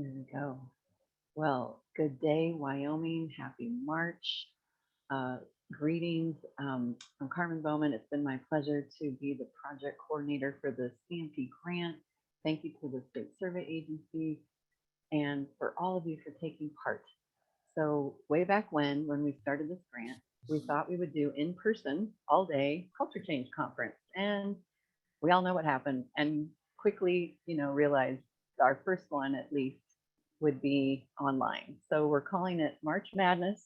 There we go. Well, good day, Wyoming. Happy March. Uh, Greetings. I'm Carmen Bowman. It's been my pleasure to be the project coordinator for the CMP grant. Thank you to the State Survey Agency and for all of you for taking part. So way back when we started this grant, we thought we would do in person all day culture change conference. And we all know what happened and quickly, realized our first one at least would be online. So we're calling it March Madness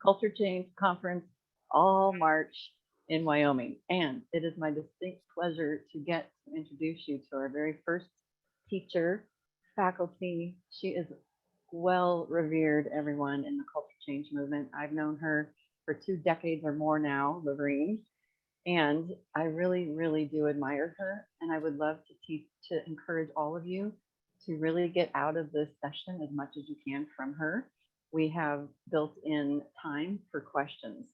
Culture Change Conference, all March in Wyoming. And it is my distinct pleasure to get to introduce you to our very first teacher, faculty. She is well revered, everyone, in the culture change movement. I've known her for 2 decades or more now, Lorene, and I really, really do admire her. And I would love to encourage all of you to really get out of this session as much as you can from her. We have built in time for questions.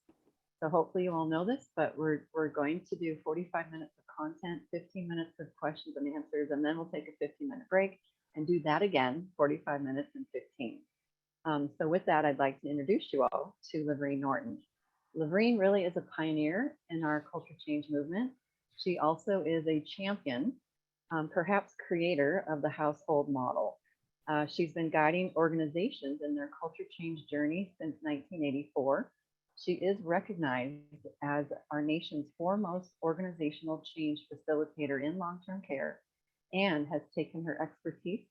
So hopefully you all know this, but we're going to do 45 minutes of content, 15 minutes of questions and answers, and then we'll take a 15-minute break and do that again, 45 minutes and 15. So with that, I'd like to introduce you all to Lorene Norton. Lorene really is a pioneer in our culture change movement. She also is a champion, perhaps creator of the household model. She's been guiding organizations in their culture change journey since 1984. She is recognized as our nation's foremost organizational change facilitator in long-term care and has taken her expertise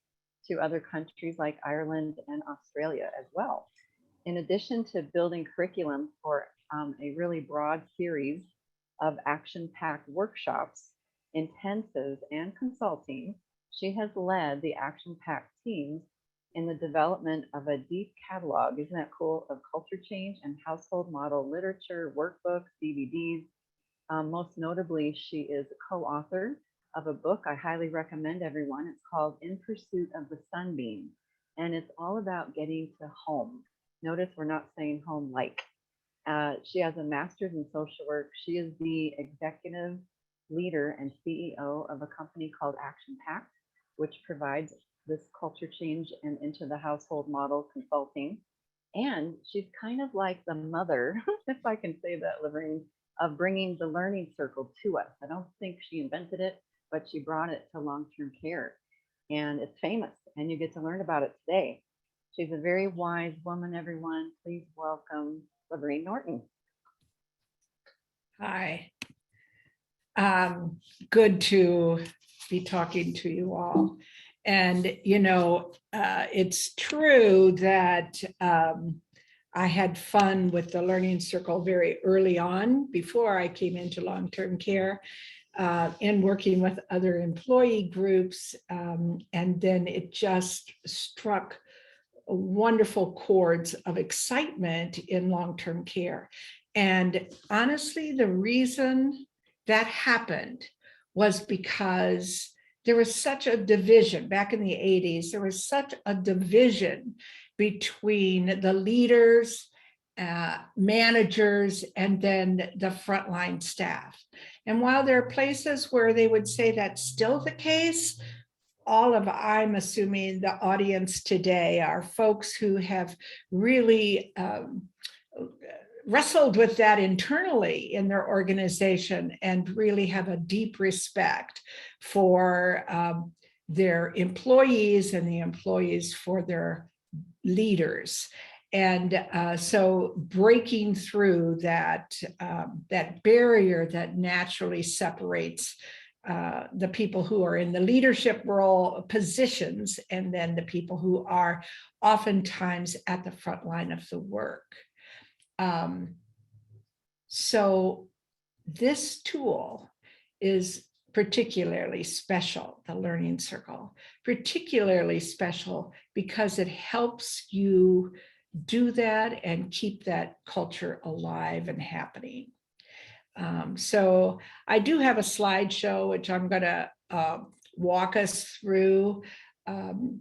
to other countries like Ireland and Australia as well. In addition to building curriculum for a really broad series of action-packed workshops, intensives, and consulting, she has led the action-packed teams in the development of a deep catalog, isn't that cool, of culture change and household model literature, workbooks, DVDs. Most notably, she is a co-author of a book I highly recommend everyone. It's called In Pursuit of the Sunbeam, and it's all about getting to home. Notice we're not saying home like. She has a master's in social work. She is the executive leader and CEO of a company called Action Pact, which provides this culture change and into the household model consulting. And she's kind of like the mother, if I can say that, Lorene, of bringing the learning circle to us. I don't think she invented it, but she brought it to long-term care. And it's famous, and you get to learn about it today. She's a very wise woman, everyone. Please welcome Lorene Norton. Hi. Good to be talking to you all. And, it's true that I had fun with the Learning Circle very early on before I came into long-term care and working with other employee groups. And then it just struck wonderful chords of excitement in long-term care. And honestly, the reason that happened was because there was such a division back in the 80s. There was such a division between the leaders, managers, and then the frontline staff. And while there are places where they would say that's still the case, I'm assuming the audience today are folks who have really wrestled with that internally in their organization and really have a deep respect for their employees and the employees for their leaders. And so breaking through that barrier that naturally separates the people who are in the leadership role positions and then the people who are oftentimes at the front line of the work. So this tool is particularly special, the Learning Circle, particularly special because it helps you do that and keep that culture alive and happening. So I do have a slideshow, which I'm going to walk us through, and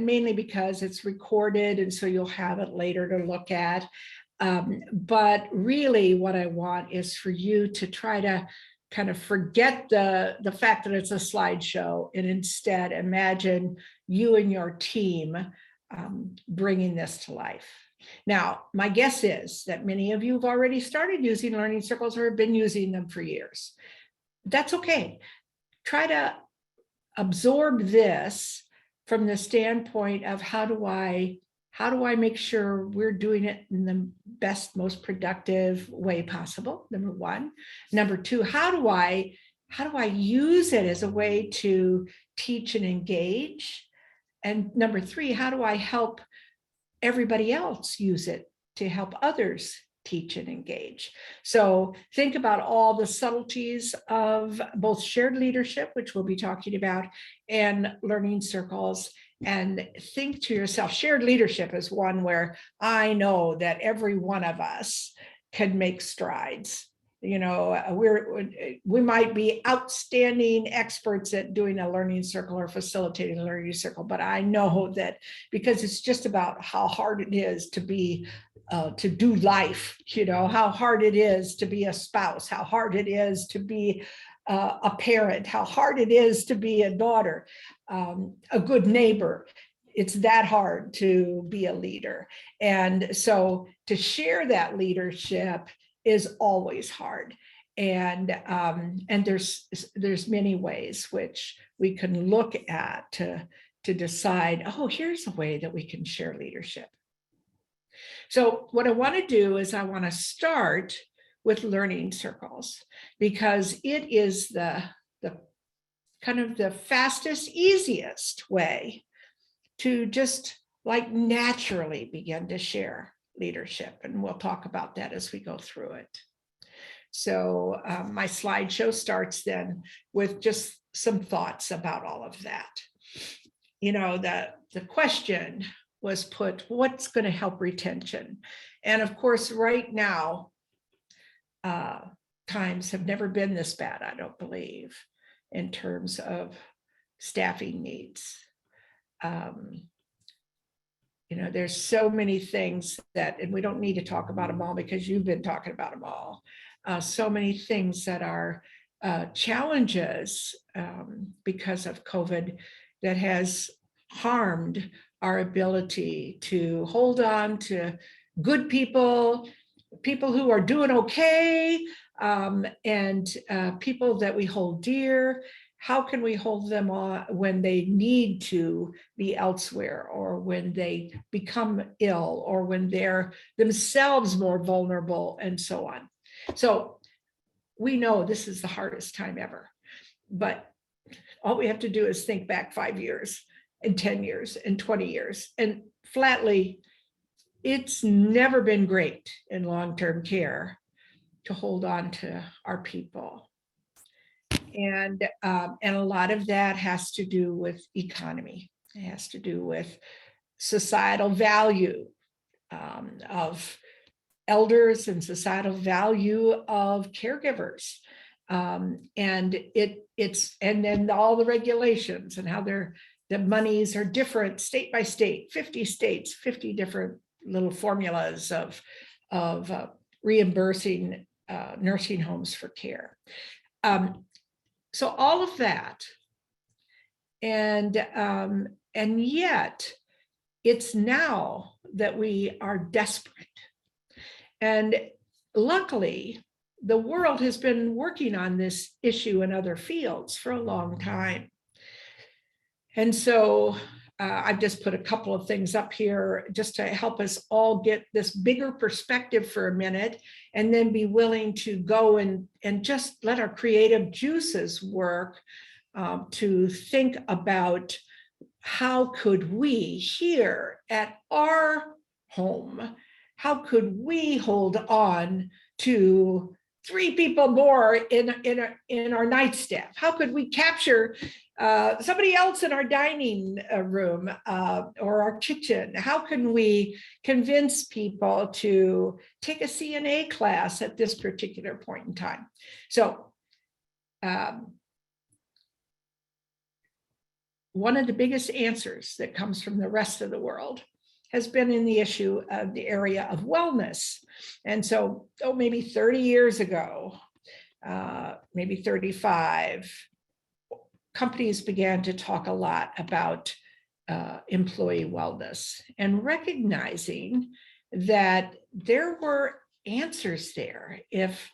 mainly because it's recorded, and so you'll have it later to look at. But really what I want is for you to try to kind of forget the fact that it's a slideshow and instead imagine you and your team bringing this to life. Now, my guess is that many of you have already started using learning circles or have been using them for years. That's okay. Try to absorb this from the standpoint of how do I make sure we're doing it in the best, most productive way possible, number one. Number two, how do I use it as a way to teach and engage? And number three, how do I help everybody else use it to help others teach and engage? So think about all the subtleties of both shared leadership, which we'll be talking about, and learning circles. And think to yourself, shared leadership is one where I know that every one of us can make strides. You know, we might be outstanding experts at doing a learning circle or facilitating a learning circle, but I know that because it's just about how hard it is to be to do life, you know, how hard it is to be a spouse, how hard it is to be a parent, how hard it is to be a daughter, a good neighbor. It's that hard to be a leader. And so to share that leadership is always hard. And there's many ways which we can look at to decide, oh, here's a way that we can share leadership. So what I want to do is I want to start with learning circles, because it is the kind of the fastest, easiest way to just like naturally begin to share leadership. And we'll talk about that as we go through it. So my slideshow starts then with just some thoughts about all of that. You know, the question was put, what's going to help retention? And of course, right now, times have never been this bad, I don't believe, in terms of staffing needs. You know, there's so many things that, and we don't need to talk about them all because you've been talking about them all. So many things that are challenges because of COVID that has harmed our ability to hold on to good people, people who are doing okay, and people that we hold dear. How can we hold them on when they need to be elsewhere, or when they become ill, or when they're themselves more vulnerable, and so on? So we know this is the hardest time ever, but all we have to do is think back 5 years and 10 years and 20 years, and flatly, it's never been great in long-term care to hold on to our people. And a lot of that has to do with economy. It has to do with societal value of elders and societal value of caregivers. And then all the regulations and how the monies are different state by state, 50 states, 50 different little formulas of reimbursing nursing homes for care. So all of that, and yet it's now that we are desperate. And luckily, the world has been working on this issue in other fields for a long time. And so I've just put a couple of things up here just to help us all get this bigger perspective for a minute, and then be willing to go and just let our creative juices work to think about how could we here at our home, how could we hold on to 3 people more in our night staff? How could we capture somebody else in our dining room or our kitchen? How can we convince people to take a CNA class at this particular point in time? So one of the biggest answers that comes from the rest of the world has been in the issue of the area of wellness. And so, maybe 30 years ago, maybe 35, companies began to talk a lot about employee wellness and recognizing that there were answers there. If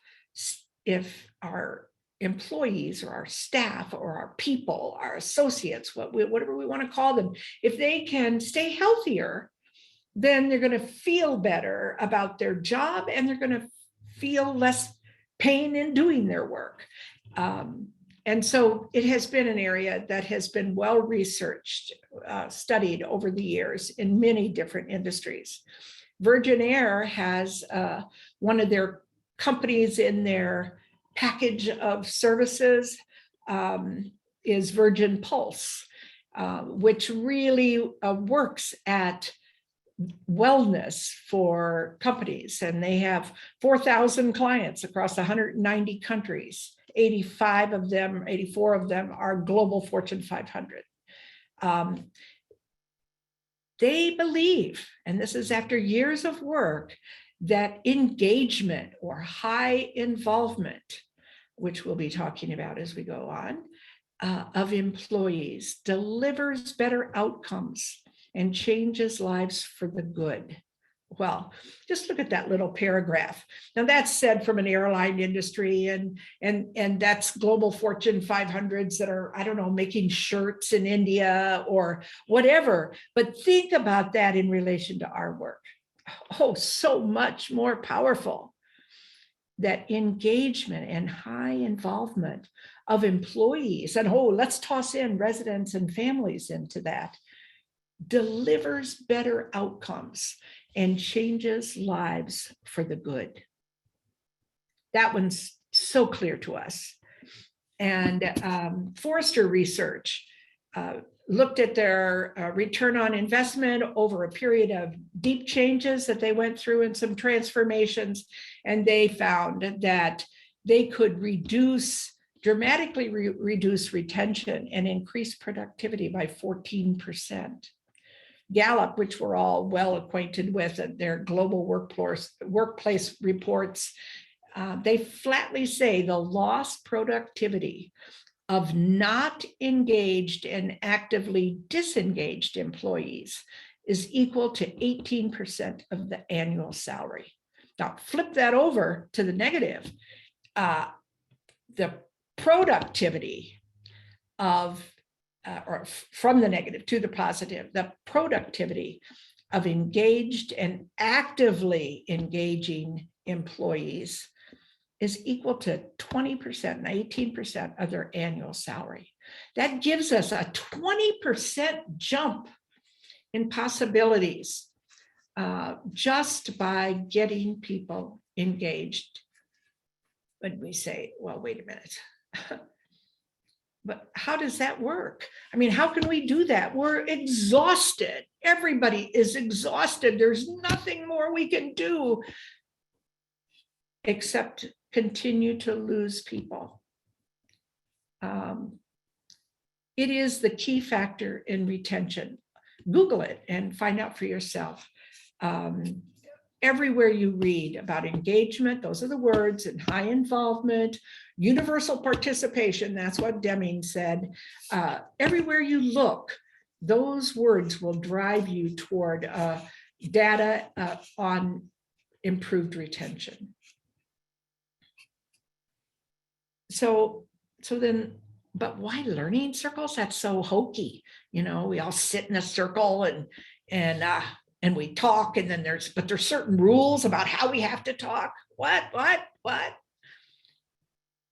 our employees or our staff or our people, our associates, whatever we want to call them, if they can stay healthier, then they're going to feel better about their job and they're going to feel less pain in doing their work. And so it has been an area that has been well researched, studied over the years in many different industries. Virgin Air has one of their companies in their package of services is Virgin Pulse, which really works at wellness for companies. And they have 4,000 clients across 190 countries. 84 of them are global Fortune 500. They believe, and this is after years of work, that engagement or high involvement, which we'll be talking about as we go on, of employees delivers better outcomes and changes lives for the good. Well, just look at that little paragraph. Now that's said from an airline industry and that's global Fortune 500s that are, I don't know, making shirts in India or whatever. But think about that in relation to our work. Oh, so much more powerful. That engagement and high involvement of employees, and let's toss in residents and families into that, delivers better outcomes and changes lives for the good. That one's so clear to us. And Forrester Research looked at their return on investment over a period of deep changes that they went through and some transformations, and they found that they could dramatically reduce retention and increase productivity by 14%. Gallup, which we're all well acquainted with, their global workplace reports, they flatly say the lost productivity of not engaged and actively disengaged employees is equal to 18% of the annual salary. Now, flip that over to the negative. The productivity of or from the negative to the positive, the productivity of engaged and actively engaging employees is equal to 20% and 18% of their annual salary. That gives us a 20% jump in possibilities just by getting people engaged. When we say, well, wait a minute. But how does that work? I mean, how can we do that? We're exhausted. Everybody is exhausted. There's nothing more we can do except continue to lose people. It is the key factor in retention. Google it and find out for yourself. Everywhere you read about engagement, those are the words, and high involvement, universal participation, that's what Deming said. Everywhere you look, those words will drive you toward data on improved retention. So then, but why learning circles? That's so hokey. You know, we all sit in a circle and we talk, and then there's certain rules about how we have to talk. What?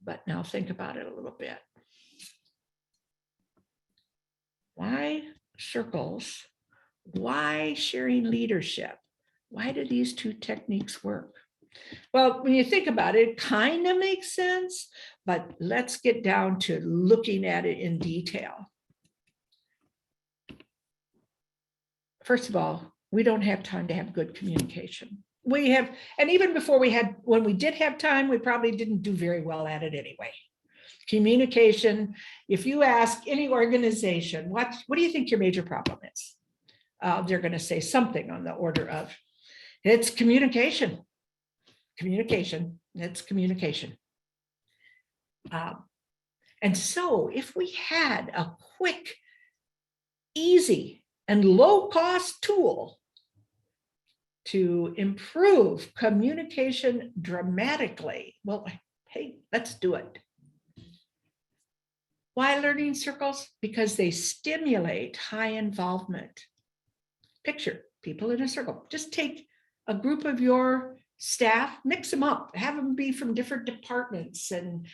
But now think about it a little bit. Why circles? Why sharing leadership? Why do these two techniques work? Well, when you think about it, it kind of makes sense, but let's get down to looking at it in detail. First of all, we don't have time to have good communication. We have, and even before when we did have time, we probably didn't do very well at it anyway. Communication, if you ask any organization, what do you think your major problem is? They're going to say something on the order of, it's communication. It's communication. And so if we had a quick, easy, and low-cost tool to improve communication dramatically, well, hey, let's do it. Why learning circles? Because they stimulate high involvement. Picture people in a circle. Just take a group of your staff, mix them up, have them be from different departments, and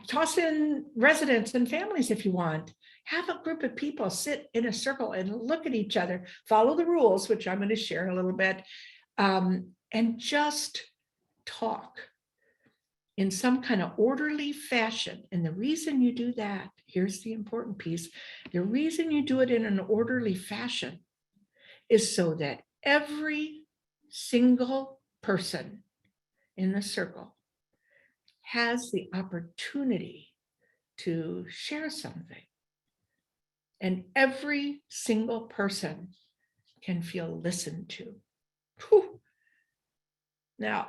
toss in residents and families if you want. Have a group of people sit in a circle and look at each other, follow the rules, which I'm going to share in a little bit, and just talk in some kind of orderly fashion. And the reason you do that, here's the important piece, the reason you do it in an orderly fashion is so that every single person in the circle has the opportunity to share something. And every single person can feel listened to. Whew. Now,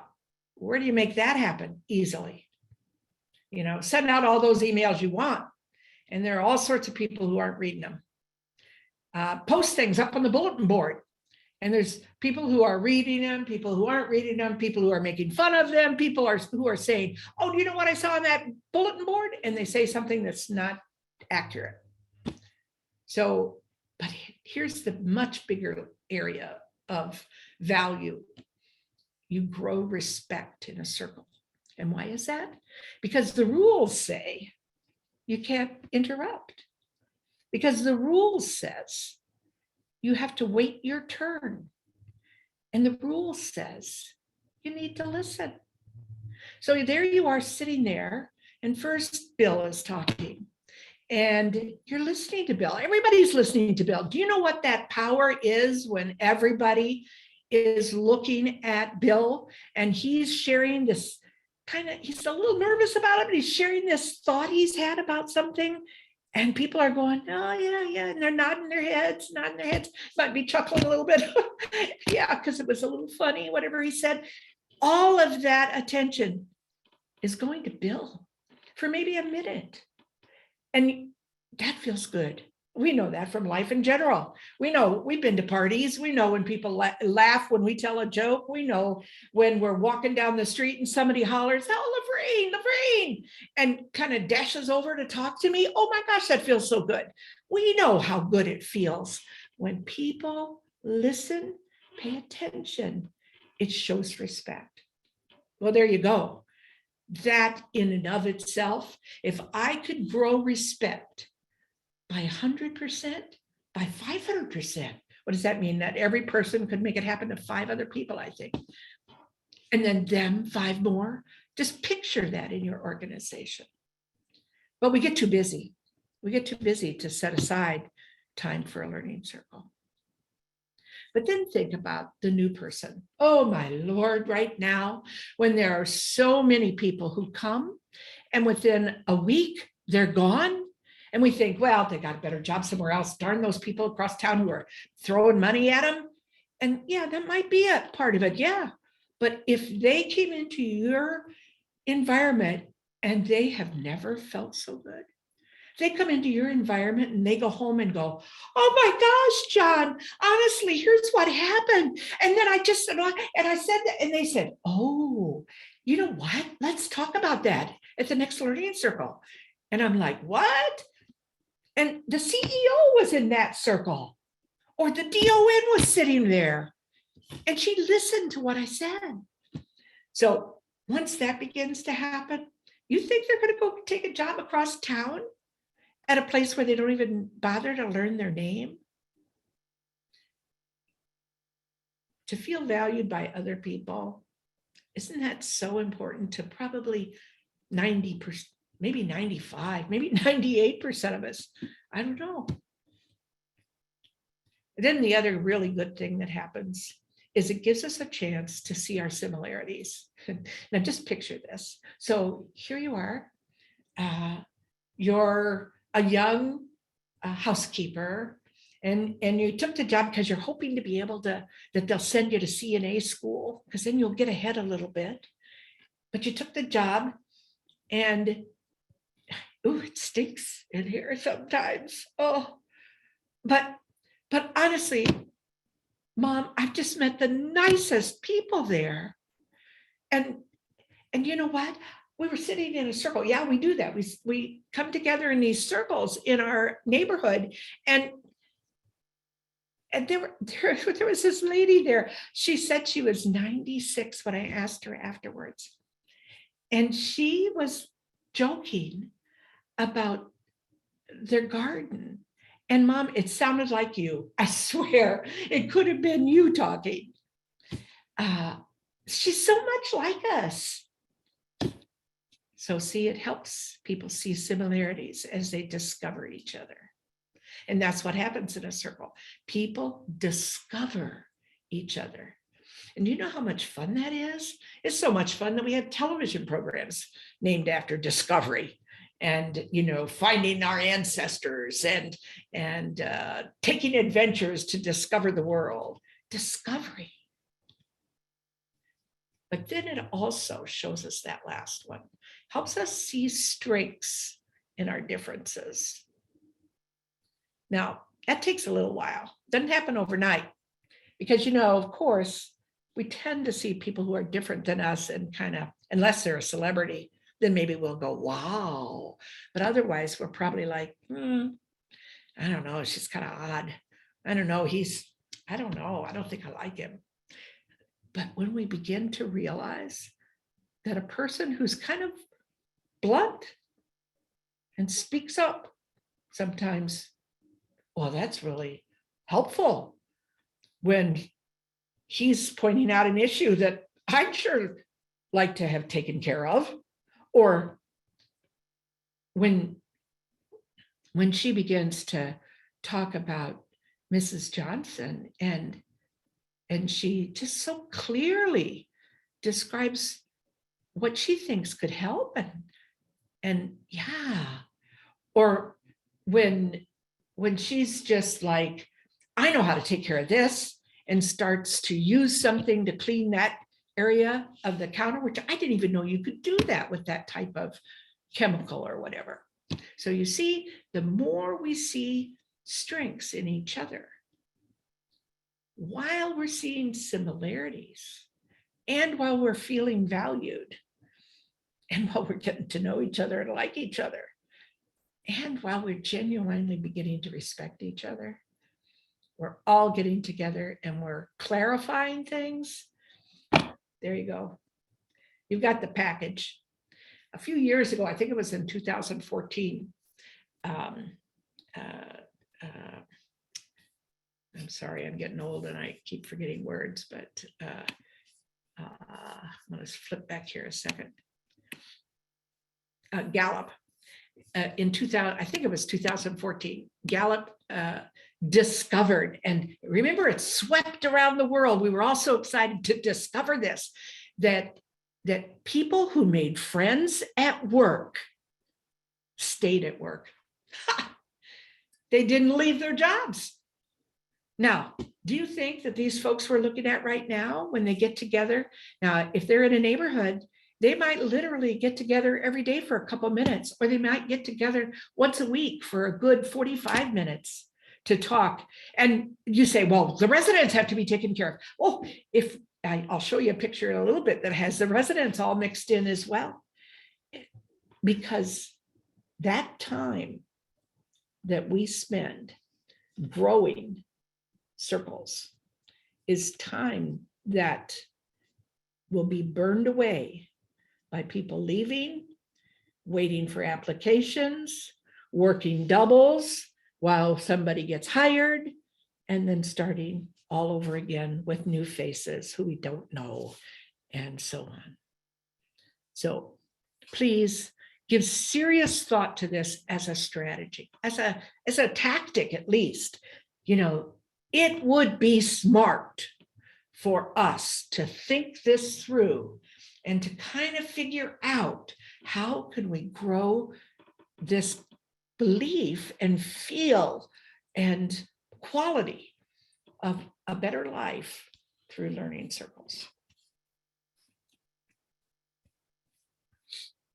where do you make that happen? Easily. Send out all those emails you want, and there are all sorts of people who aren't reading them. Post things up on the bulletin board, and there's people who are reading them, people who aren't reading them, people who are making fun of them, people who are saying, oh, do you know what I saw on that bulletin board? And they say something that's not accurate. So, but here's the much bigger area of value. You grow respect in a circle. And why is that? Because the rules say you can't interrupt. Because the rules says you have to wait your turn. And the rule says you need to listen. So there you are sitting there, and first Bill is talking. And you're listening to Bill. Everybody's listening to Bill. Do you know what that power is when everybody is looking at Bill and he's sharing this he's a little nervous about it, but he's sharing this thought he's had about something, and people are going, oh, yeah, and they're nodding their heads, might be chuckling a little bit. Yeah, because it was a little funny, whatever he said. All of that attention is going to Bill for maybe a minute. And that feels good. We know that from life in general. We know we've been to parties. We know when people laugh when we tell a joke. We know when we're walking down the street and somebody hollers, oh, Lorraine, and kind of dashes over to talk to me. Oh my gosh, that feels so good. We know how good it feels when people listen, pay attention. It shows respect. Well, there you go. That in and of itself, if I could grow respect by 100%, by 500%, what does that mean? That every person could make it happen to 5 other people, I think. And then them 5 more. Just picture that in your organization. But we get too busy. We get too busy to set aside time for a learning circle. But then think about the new person. Oh my Lord, right now, when there are so many people who come and within a week, they're gone. And we think, well, they got a better job somewhere else. Darn those people across town who are throwing money at them. And yeah, that might be a part of it. Yeah. But if they came into your environment and they have never felt so good, they come into your environment and they go home and go, oh my gosh, John, honestly, here's what happened. And then I said that, and they said, oh, you know what? Let's talk about that at the next learning circle. And I'm like, what? And the CEO was in that circle, or the DON was sitting there, and she listened to what I said. So once that begins to happen, you think they're going to go take a job across town at a place where they don't even bother to learn their name? To feel valued by other people, isn't that so important to probably 90%, maybe 95, maybe 98% of us? I don't know. And then the other really good thing that happens is it gives us a chance to see our similarities. Now just picture this. So here you are, you're a young housekeeper, and you took the job because you're hoping to be able to, that they'll send you to CNA school, because then you'll get ahead a little bit. But you took the job And ooh, it stinks in here sometimes. Oh, but honestly, Mom, I've just met the nicest people there. And you know what? We were sitting in a circle. Yeah, we do that. We come together in these circles in our neighborhood. And there was this lady there. She said she was 96 when I asked her afterwards. And she was joking about their garden. And Mom, it sounded like you. I swear, it could have been you talking. She's so much like us. So see, it helps people see similarities as they discover each other. And that's what happens in a circle. People discover each other. And you know how much fun that is? It's so much fun that we have television programs named after discovery and, finding our ancestors and taking adventures to discover the world. Discovery. But then it also shows us that last one, helps us see strengths in our differences. Now, that takes a little while. Doesn't happen overnight because, of course, we tend to see people who are different than us and kind of, unless they're a celebrity, then maybe we'll go, wow. But otherwise, we're probably like, I don't know, it's just kind of odd. I don't know, I don't know, I don't think I like him. But when we begin to realize that a person who's kind of blunt and speaks up sometimes, well, that's really helpful when he's pointing out an issue that I'd sure like to have taken care of. Or when she begins to talk about Mrs. Johnson and she just so clearly describes what she thinks could help and yeah. Or when she's just like, I know how to take care of this, and starts to use something to clean that area of the counter, which I didn't even know you could do that with that type of chemical or whatever. So you see, the more we see strengths in each other, while we're seeing similarities, and while we're feeling valued, and while we're getting to know each other and like each other, and while we're genuinely beginning to respect each other, we're all getting together and we're clarifying things. There you go. You've got the package. A few years ago, I think it was in 2014. I'm sorry, I'm getting old and I keep forgetting words, but I'm going to flip back here a second. Gallup. In 2000, I think it was 2014, Gallup discovered, and remember, it swept around the world. We were all so excited to discover this, that people who made friends at work stayed at work. They didn't leave their jobs. Now, do you think that these folks we're looking at right now, when they get together, now, if they're in a neighborhood, they might literally get together every day for a couple minutes, or they might get together once a week for a good 45 minutes to talk. And you say, well, the residents have to be taken care of. Oh, I'll show you a picture in a little bit that has the residents all mixed in as well. Because that time that we spend growing circles is time that will be burned away by people leaving, waiting for applications, working doubles while somebody gets hired, and then starting all over again with new faces who we don't know, and so on. So please give serious thought to this as a strategy, as a tactic at least. It would be smart for us to think this through and to kind of figure out how can we grow this belief and feel and quality of a better life through learning circles.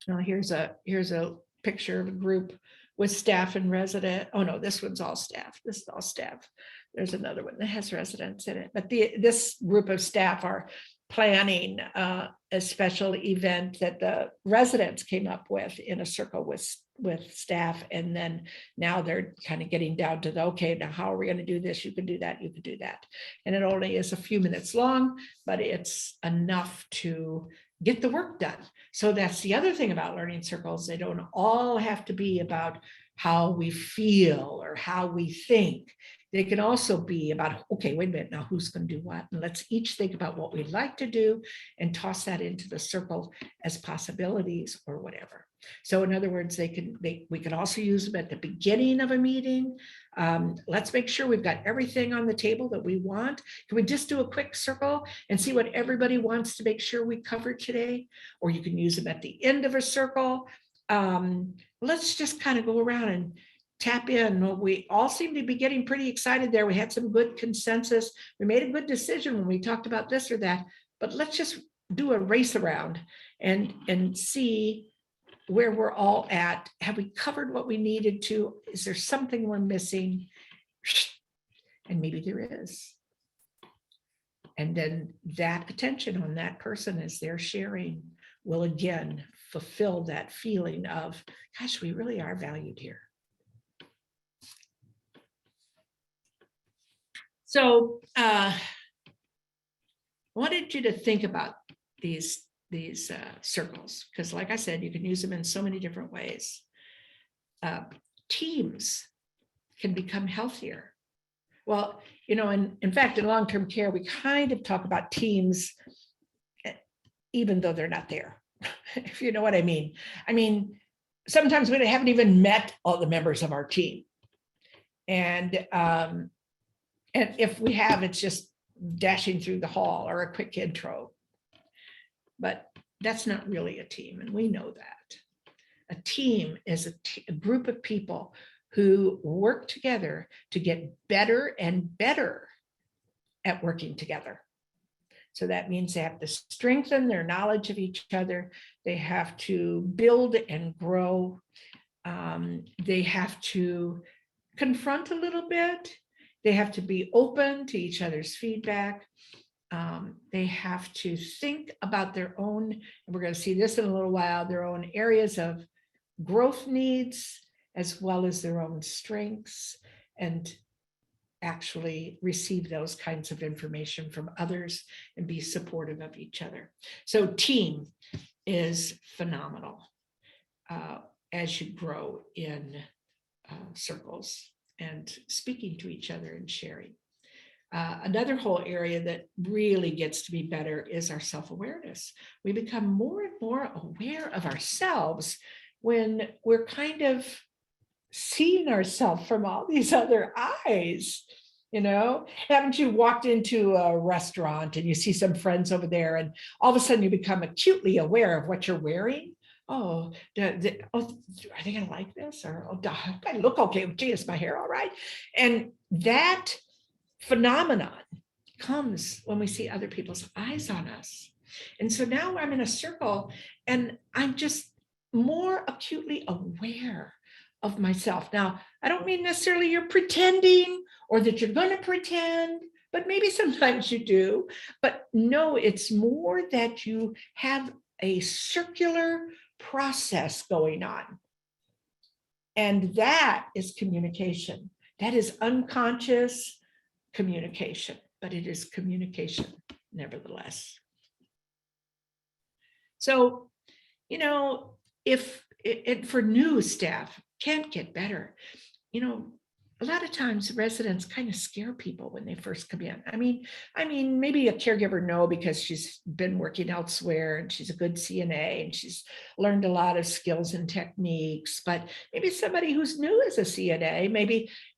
Well, here's a picture of a group with staff and resident. Oh no, this one's all staff. This is all staff. There's another one that has residents in it. But this group of staff are planning a special event that the residents came up with in a circle with staff. And then now they're kind of getting down to the, okay, now how are we going to do this? You can do that, you can do that. And it only is a few minutes long, but it's enough to get the work done. So that's the other thing about learning circles. They don't all have to be about how we feel or how we think. They can also be about, okay, wait a minute, now who's going to do what? And let's each think about what we'd like to do and toss that into the circle as possibilities or whatever. So in other words, we can also use them at the beginning of a meeting. Let's make sure we've got everything on the table that we want. Can we just do a quick circle and see what everybody wants to make sure we cover today? Or you can use them at the end of a circle. Let's just kind of go around and tap in. Well, we all seem to be getting pretty excited there. We had some good consensus. We made a good decision when we talked about this or that, but let's just do a race around and see where we're all at. Have we covered what we needed to? Is there something we're missing? And maybe there is. And then that attention on that person as they're sharing will again fulfill that feeling of, gosh, we really are valued here. So I wanted you to think about these circles, because like I said, you can use them in so many different ways. Teams can become healthier. Well, in fact, in long-term care, we kind of talk about teams, even though they're not there, if you know what I mean. I mean, sometimes we haven't even met all the members of our team. And if we have, it's just dashing through the hall or a quick intro. But that's not really a team, and we know that. A team is a group of people who work together to get better and better at working together. So that means they have to strengthen their knowledge of each other. They have to build and grow. They have to confront a little bit. They have to be open to each other's feedback. They have to think about their own, and we're going to see this in a little while, their own areas of growth needs, as well as their own strengths, and actually receive those kinds of information from others and be supportive of each other. So team is phenomenal as you grow in circles and speaking to each other and sharing. Another whole area that really gets to be better is our self-awareness. We become more and more aware of ourselves when we're kind of seeing ourselves from all these other eyes. Haven't you walked into a restaurant and you see some friends over there, and all of a sudden you become acutely aware of what you're wearing? Are they gonna like this? Or I look okay. Gee, is my hair all right? And that phenomenon comes when we see other people's eyes on us. And so now I'm in a circle and I'm just more acutely aware of myself. Now, I don't mean necessarily you're pretending or that you're going to pretend, but maybe sometimes you do. But no, it's more that you have a circular process going on. And that is communication. That is unconscious communication, but it is communication nevertheless. So, if it for new staff can't get better, a lot of times residents kind of scare people when they first come in. I mean, maybe a caregiver, no, because she's been working elsewhere and she's a good CNA and she's learned a lot of skills and techniques, but maybe somebody who's new as a CNA,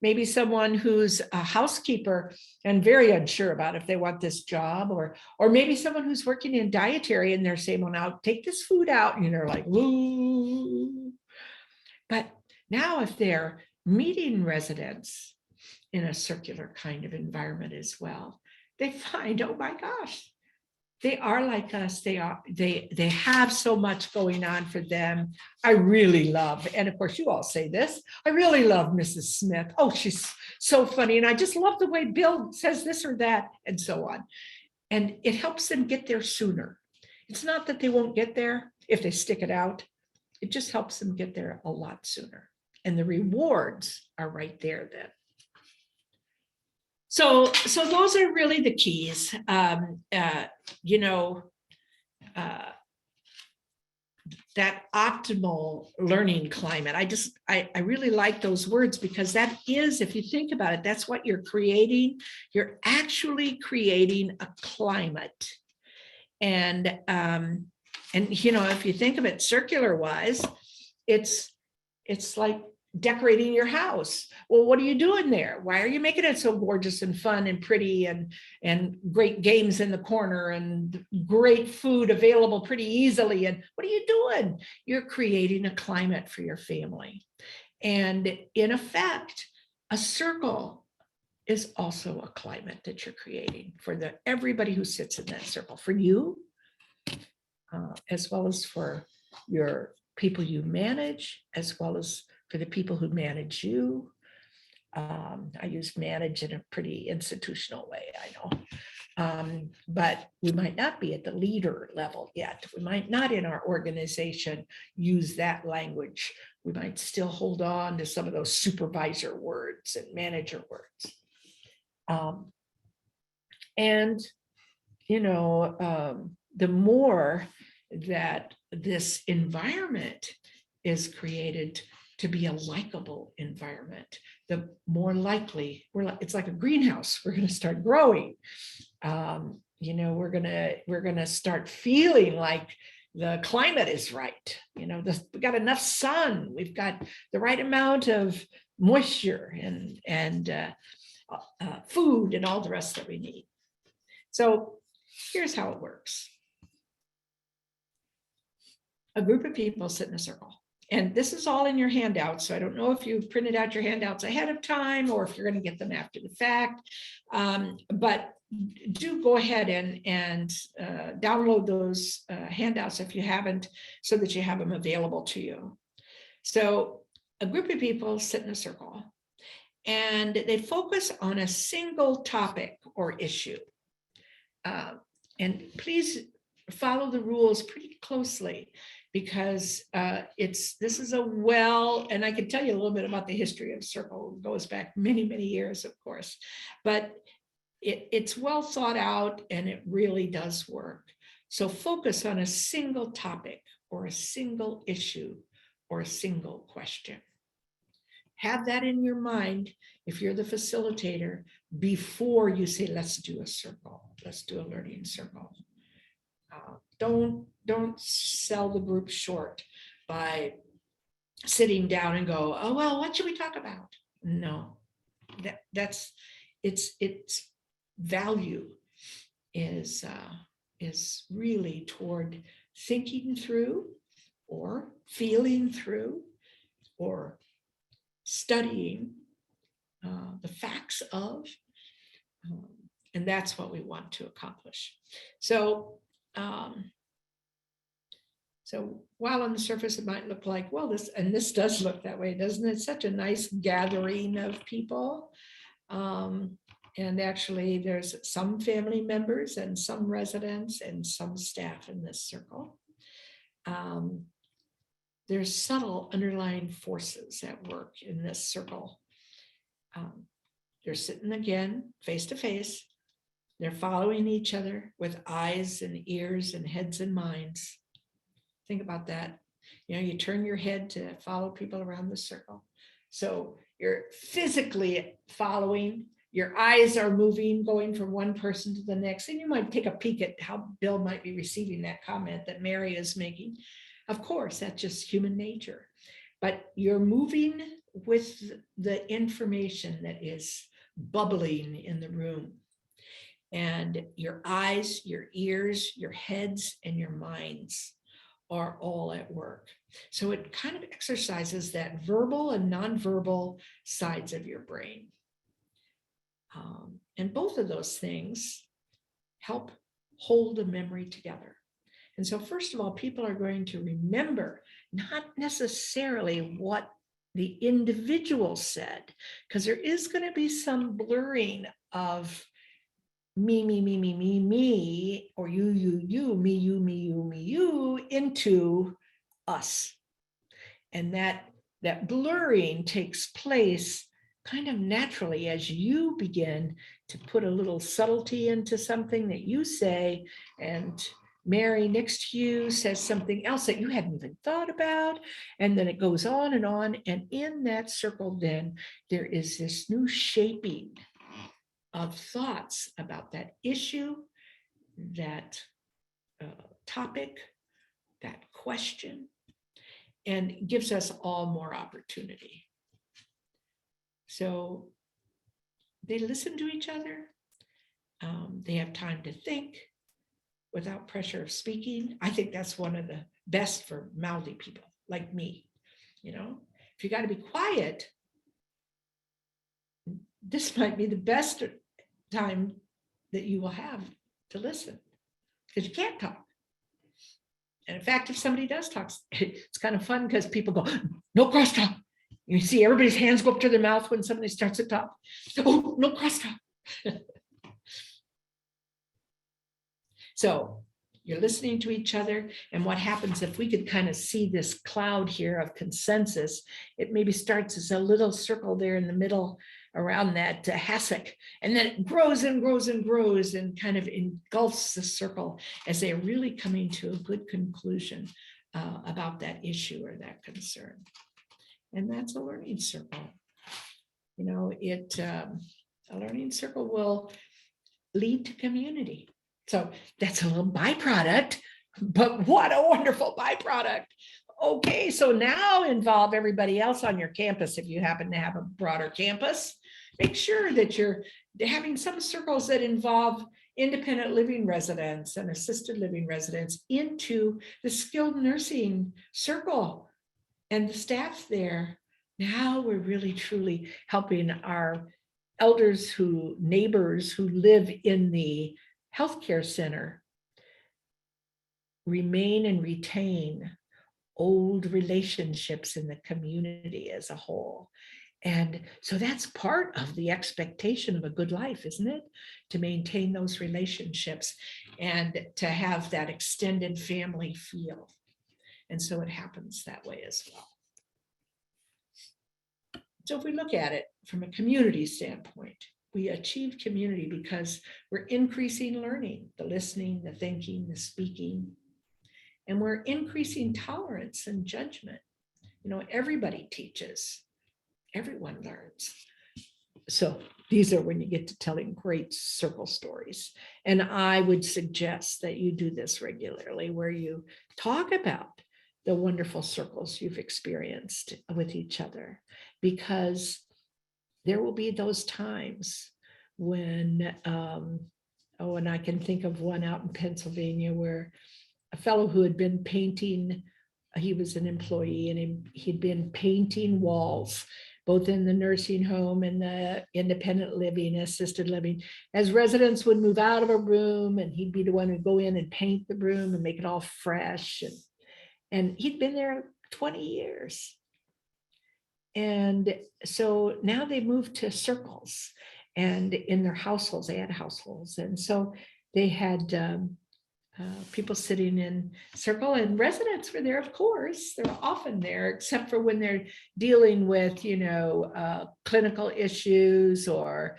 maybe someone who's a housekeeper and very unsure about if they want this job, or maybe someone who's working in dietary and they're saying, well, now take this food out, and they're like, ooh. But now if they're meeting residents in a circular kind of environment as well, they find, oh my gosh, they are like us. They have so much going on for them. I really love, and of course you all say this, I really love Mrs. Smith. Oh, she's so funny. And I just love the way Bill says this or that, and so on. And it helps them get there sooner. It's not that they won't get there if they stick it out. It just helps them get there a lot sooner. And the rewards are right there then. So those are really the keys. You know, that optimal learning climate. I really like those words, because that is, if you think about it, that's what you're creating. You're actually creating a climate. And you know, if you think of it circular wise, it's like decorating your house. Well, what are you doing there? Why are you making it so gorgeous and fun and pretty, and great games in the corner and great food available pretty easily? And what are you doing? You're creating a climate for your family. And in effect, a circle is also a climate that you're creating for everybody who sits in that circle, for you, as well as for your people you manage, as well as for the people who manage you. I use manage in a pretty institutional way, I know. But we might not be at the leader level yet. We might not in our organization use that language. We might still hold on to some of those supervisor words and manager words. And, you know, the more that this environment is created to be a likable environment, the more likely it's like a greenhouse. We're going to start growing. You know, we're going to start feeling like the climate is right. You know, we got enough sun. We've got the right amount of moisture and food and all the rest that we need. So here's how it works. A group of people sit in a circle. And this is all in your handouts. So I don't know if you've printed out your handouts ahead of time or if you're going to get them after the fact. But do go ahead and download those handouts if you haven't, so that you have them available to you. So a group of people sit in a circle and they focus on a single topic or issue. And please follow the rules pretty closely, because this is and I can tell you a little bit about the history of circle. It goes back many, many years, of course, but it's well thought out and it really does work. So focus on a single topic or a single issue or a single question. Have that in your mind if you're the facilitator before you say, let's do a circle, let's do a learning circle. Don't sell the group short by sitting down and go, oh, well, what should we talk about? No, that's its value is really toward thinking through or feeling through or studying the facts of, and that's what we want to accomplish. So while on the surface it might look like, well, this does look that way, doesn't it? Such a nice gathering of people. And actually there's some family members and some residents and some staff in this circle. There's subtle underlying forces at work in this circle. They're sitting again, face to face. They're following each other with eyes and ears and heads and minds. Think about that. You know, you turn your head to follow people around the circle. So you're physically following, your eyes are moving, going from one person to the next. And you might take a peek at how Bill might be receiving that comment that Mary is making. Of course, that's just human nature. But you're moving with the information that is bubbling in the room. And your eyes, your ears, your heads, and your minds are all at work. So it kind of exercises that verbal and nonverbal sides of your brain. And both of those things help hold a memory together. And so first of all, people are going to remember not necessarily what the individual said, because there is going to be some blurring of me, or you, me, you, into us. And that blurring takes place kind of naturally as you begin to put a little subtlety into something that you say, and Mary next to you says something else that you hadn't even thought about. And then it goes on. And in that circle, then there is this new shaping of thoughts about that issue, that topic, that question, and gives us all more opportunity. So they listen to each other. They have time to think without pressure of speaking. I think that's one of the best for mouthy people like me. If you got to be quiet, this might be the best time that you will have to listen, because you can't talk. And in fact, if somebody does talk, it's kind of fun because people go, no crosstalk. You see everybody's hands go up to their mouth when somebody starts to talk. Oh, no crosstalk. So you're listening to each other. And what happens if we could kind of see this cloud here of consensus, it maybe starts as a little circle there in the middle around that hassock, and then it grows and grows and grows and kind of engulfs the circle as they're really coming to a good conclusion about that issue or that concern. And that's a learning circle. A learning circle will lead to community. So that's a little byproduct, but what a wonderful byproduct. Okay, so now involve everybody else on your campus. If you happen to have a broader campus, make sure that you're having some circles that involve independent living residents and assisted living residents into the skilled nursing circle and the staff there. Now we're really truly helping our neighbors who live in the healthcare center remain and retain old relationships in the community as a whole. And so that's part of the expectation of a good life, isn't it? To maintain those relationships and to have that extended family feel. And so it happens that way as well. So if we look at it from a community standpoint, we achieve community because we're increasing learning, the listening, the thinking, the speaking, and we're increasing tolerance and judgment. Everybody teaches, everyone learns. So these are when you get to telling great circle stories. And I would suggest that you do this regularly, where you talk about the wonderful circles you've experienced with each other, because there will be those times when, and I can think of one out in Pennsylvania where a fellow who had been painting, he was an employee, and he'd been painting walls, both in the nursing home and the independent living, assisted living, as residents would move out of a room, and he'd be the one who'd go in and paint the room and make it all fresh. And he'd been there 20 years. And so now they moved to circles, and in their households, they had households. And so they had people sitting in circle, and residents were there, of course. They're often there, except for when they're dealing with, clinical issues or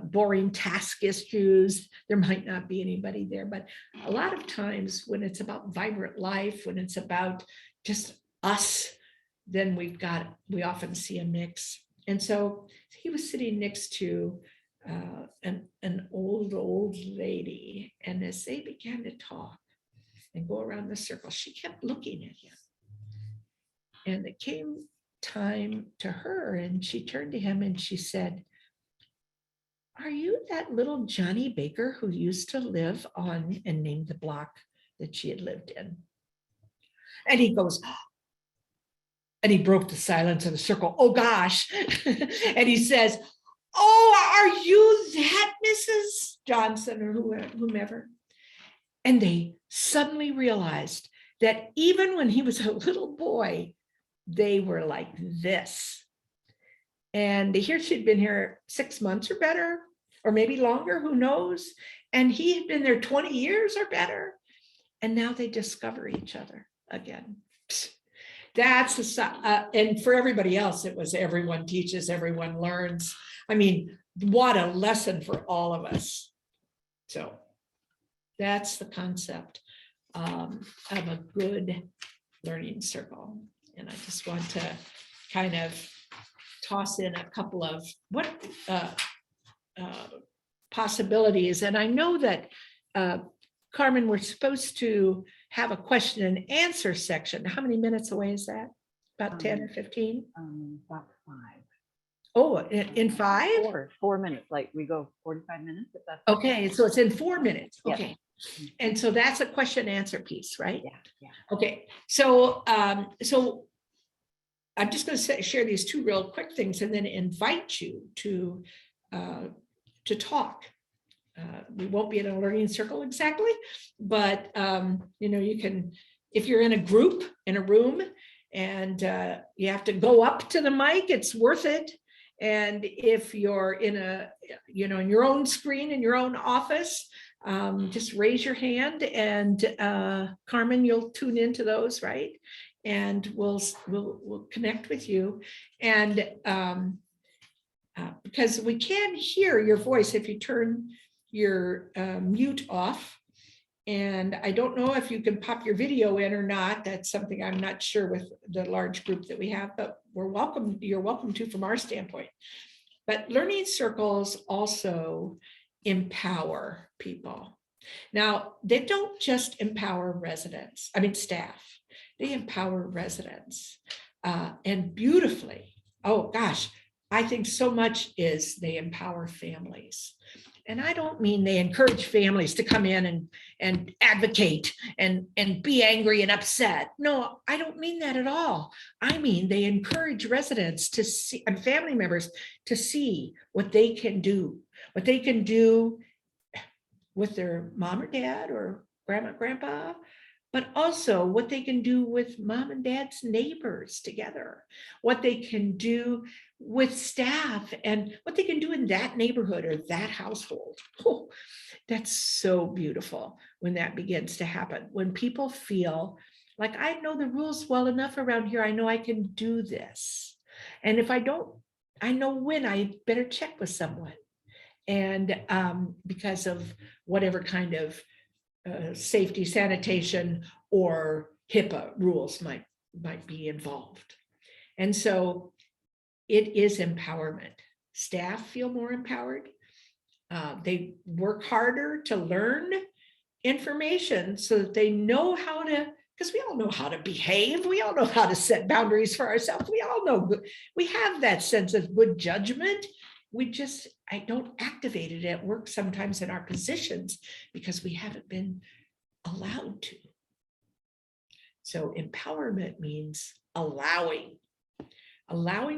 boring task issues. There might not be anybody there, but a lot of times when it's about vibrant life, when it's about just us, then we often see a mix. And so he was sitting next to an old lady, and as they began to talk and go around the circle, she kept looking at him. And it came time to her, and she turned to him and she said, "Are you that little Johnny Baker who used to live on," and named the block that she had lived in? And he goes, and he broke the silence of the circle. "Oh gosh." And he says, oh, are you that Mrs. Johnson or whomever? And they suddenly realized that even when he was a little boy, they were like this. And here she'd been here 6 months or better, or maybe longer, who knows? And he had been there 20 years or better. And now they discover each other again. That's and for everybody else, it was everyone teaches, everyone learns. I mean, what a lesson for all of us. So that's the concept of a good learning circle. And I just want to kind of toss in a couple of what possibilities. And I know that Carmen, we're supposed to have a question and answer section. How many minutes away is that? About 10 or 15? About 5. Oh, in 5? 4 minutes. Like we go 45 minutes. If that's okay. So it's in 4 minutes. Yes. Okay. And so that's a question and answer piece, right? Yeah. Okay. So, so I'm just going to share these 2 real quick things and then invite you to talk. We won't be in a learning circle exactly, but you can, if you're in a group in a room and you have to go up to the mic, it's worth it. And if you're in in your own screen in your own office, just raise your hand and Carmen, you'll tune into those, right? And we'll connect with you. And because we can hear your voice if you turn your mute off. And I don't know if you can pop your video in or not. That's something I'm not sure with the large group that we have, but you're welcome to from our standpoint. But learning circles also empower people. Now, they don't just empower staff, they empower residents and beautifully. Oh gosh, I think so much is they empower families. And I don't mean they encourage families to come in and advocate and be angry and upset. No, I don't mean that at all. I mean, they encourage residents to see and family members to see what they can do with their mom or dad or grandma, grandpa, but also what they can do with mom and dad's neighbors together, what they can do with staff and what they can do in that neighborhood or that household. Oh, that's so beautiful when that begins to happen. When people feel like, I know the rules well enough around here, I know I can do this. And if I don't, I know when I better check with someone. And because of whatever kind of safety, sanitation, or Hipaa rules might be involved. And so it is empowerment. Staff feel more empowered. They work harder to learn information so that they know how to, because we all know how to behave. We all know how to set boundaries for ourselves. We all know, we have that sense of good judgment. I don't activate it at work sometimes in our positions because we haven't been allowed to. So empowerment means allowing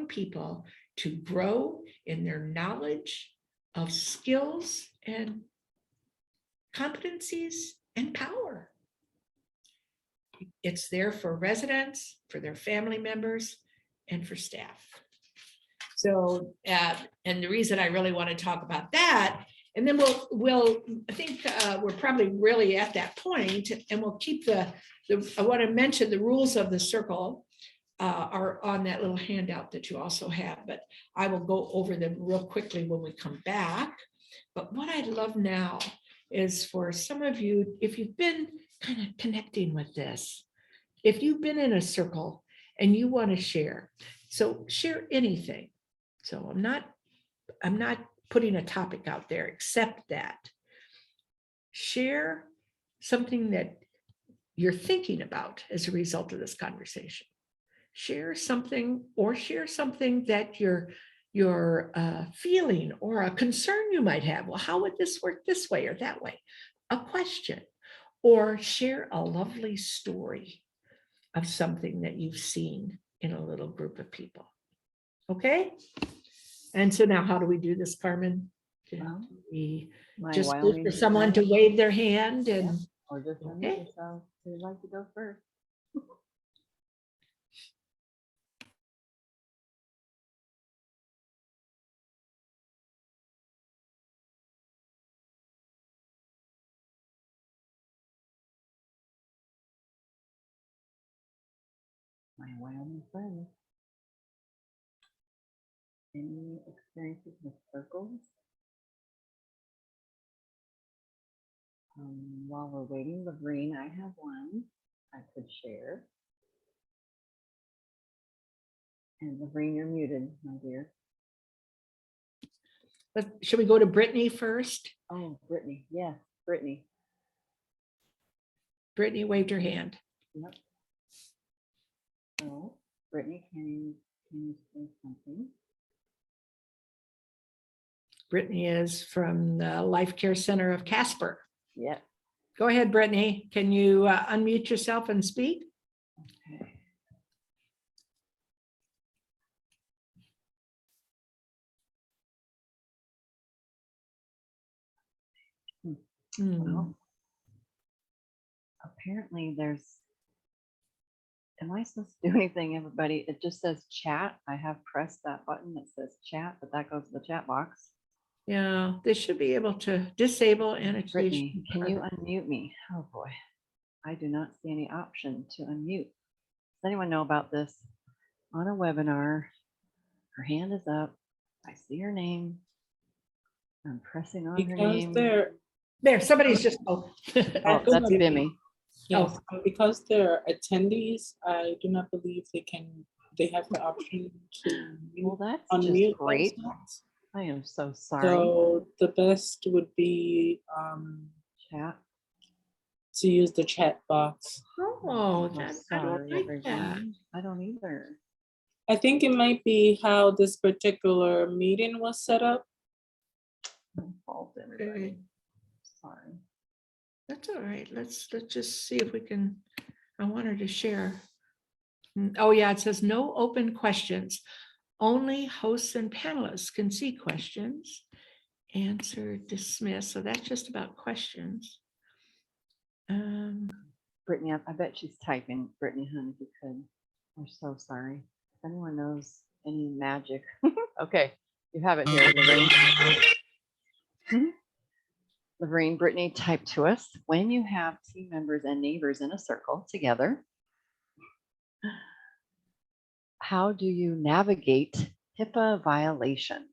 people to grow in their knowledge of skills and competencies and power. It's there for residents, for their family members, and for staff. So, and the reason I really want to talk about that, and then I think we're probably really at that point, and we'll keep I want to mention the rules of the circle are on that little handout that you also have, but I will go over them real quickly when we come back. But what I'd love now is for some of you, if you've been kind of connecting with this, if you've been in a circle and you want to share, so share anything. So I'm not putting a topic out there except that. Share something that you're thinking about as a result of this conversation. Share something that you're feeling or a concern you might have. Well, how would this work this way or that way? A question, or share a lovely story of something that you've seen in a little group of people. Okay? And so now how do we do this, Carmen? Well, We my just wait Wyoming for someone to friend, wave their hand and, yep, or just unmute okay. yourself. Who'd like to go first? My Wyoming friend. Any experiences with circles? While we're waiting, Lorraine, I have one I could share. And Lorraine, you're muted, my dear. Should we go to Brittany first? Oh, Brittany. Yes, Brittany. Brittany waved her hand. Yep. So, Brittany, can you say something? Brittany is from the Life Care Center of Casper. Yeah. Go ahead, Brittany. Can you unmute yourself and speak? Okay. Well, apparently am I supposed to do anything, everybody? It just says chat. I have pressed that button that says chat, but that goes to the chat box. Yeah, they should be able to disable annotation. Brittany, can you unmute me? Oh boy, I do not see any option to unmute. Does anyone know about this? On a webinar, her hand is up. I see her name. I'm pressing on her Because name. There, somebody's just, Oh, that's Bimmy. yes, because they're attendees, I do not believe they have the option to Well, that's unmute just great. themselves. I am so sorry. So the best would be Chat. to use the chat box. oh, I'm that, I sorry, don't like that. everyone. I don't either. I think it might be how this particular meeting was set up. No fault, everybody. Sorry. That's all right. Let's just see if we can, I want her to share. Oh yeah, it says no open questions. Only hosts and panelists can see questions. Answer, dismiss. So that's just about questions. Brittany, I bet she's typing. Brittany, honey, if you could. We're so sorry. If anyone knows any magic. Okay, you have it here, Lorraine. Lorraine, Brittany typed to us, when you have team members and neighbors in a circle together, how do you navigate HIPAA violations?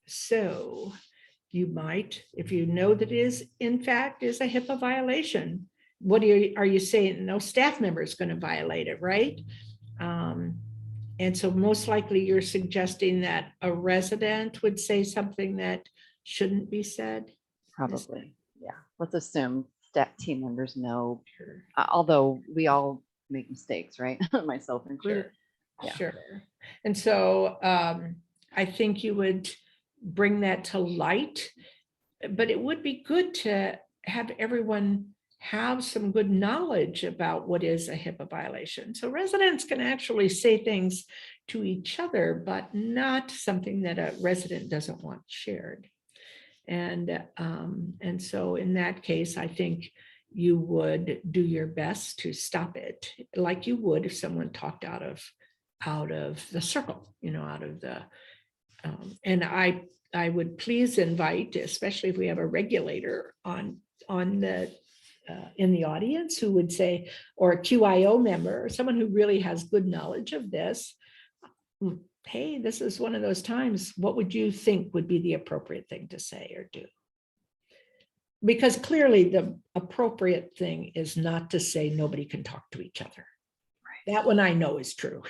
So you might, if you know that is in fact is a HIPAA violation, what are you saying? No staff member is going to violate it, right? And so most likely you're suggesting that a resident would say something that shouldn't be said. Probably, yeah. Let's assume staff team members know, Sure. although we all make mistakes, right? Myself included. Sure. Yeah. Sure. And so I think you would bring that to light, but it would be good to have everyone have some good knowledge about what is a HIPAA violation. So residents can actually say things to each other, but not something that a resident doesn't want shared. And so in that case, I think you would do your best to stop it, like you would if someone talked out of the circle, out of the, and I would please invite, especially if we have a regulator on the in the audience who would say, or a QIO member, or someone who really has good knowledge of this. Hey, this is one of those times. What would you think would be the appropriate thing to say or do? Because clearly the appropriate thing is not to say nobody can talk to each other. Right. That one I know is true.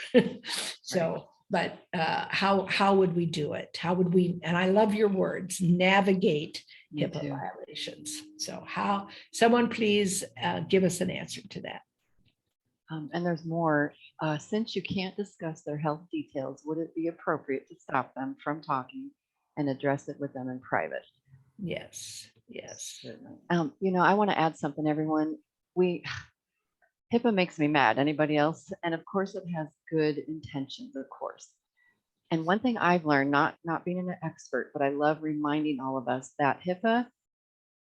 So, right. But how would we do it? How would we, and I love your words, navigate HIPAA violations. So how, someone please give us an answer to that. And there's more. Since you can't discuss their health details, would it be appropriate to stop them from talking and address it with them in private? Yes, yes. I want to add something, everyone. HIPAA makes me mad. Anybody else? And of course, it has good intentions, of course. And one thing I've learned, not being an expert, but I love reminding all of us that HIPAA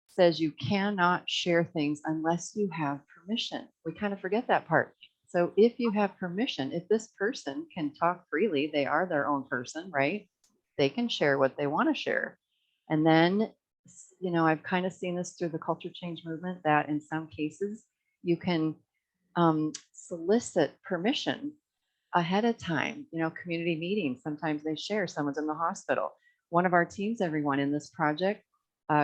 says you cannot share things unless you have permission. We kind of forget that part. So if you have permission, if this person can talk freely, they are their own person, right? They can share what they want to share. And then, I've kind of seen this through the culture change movement that in some cases you can solicit permission ahead of time. Community meetings, sometimes they share someone's in the hospital. One of our teams, everyone in this project,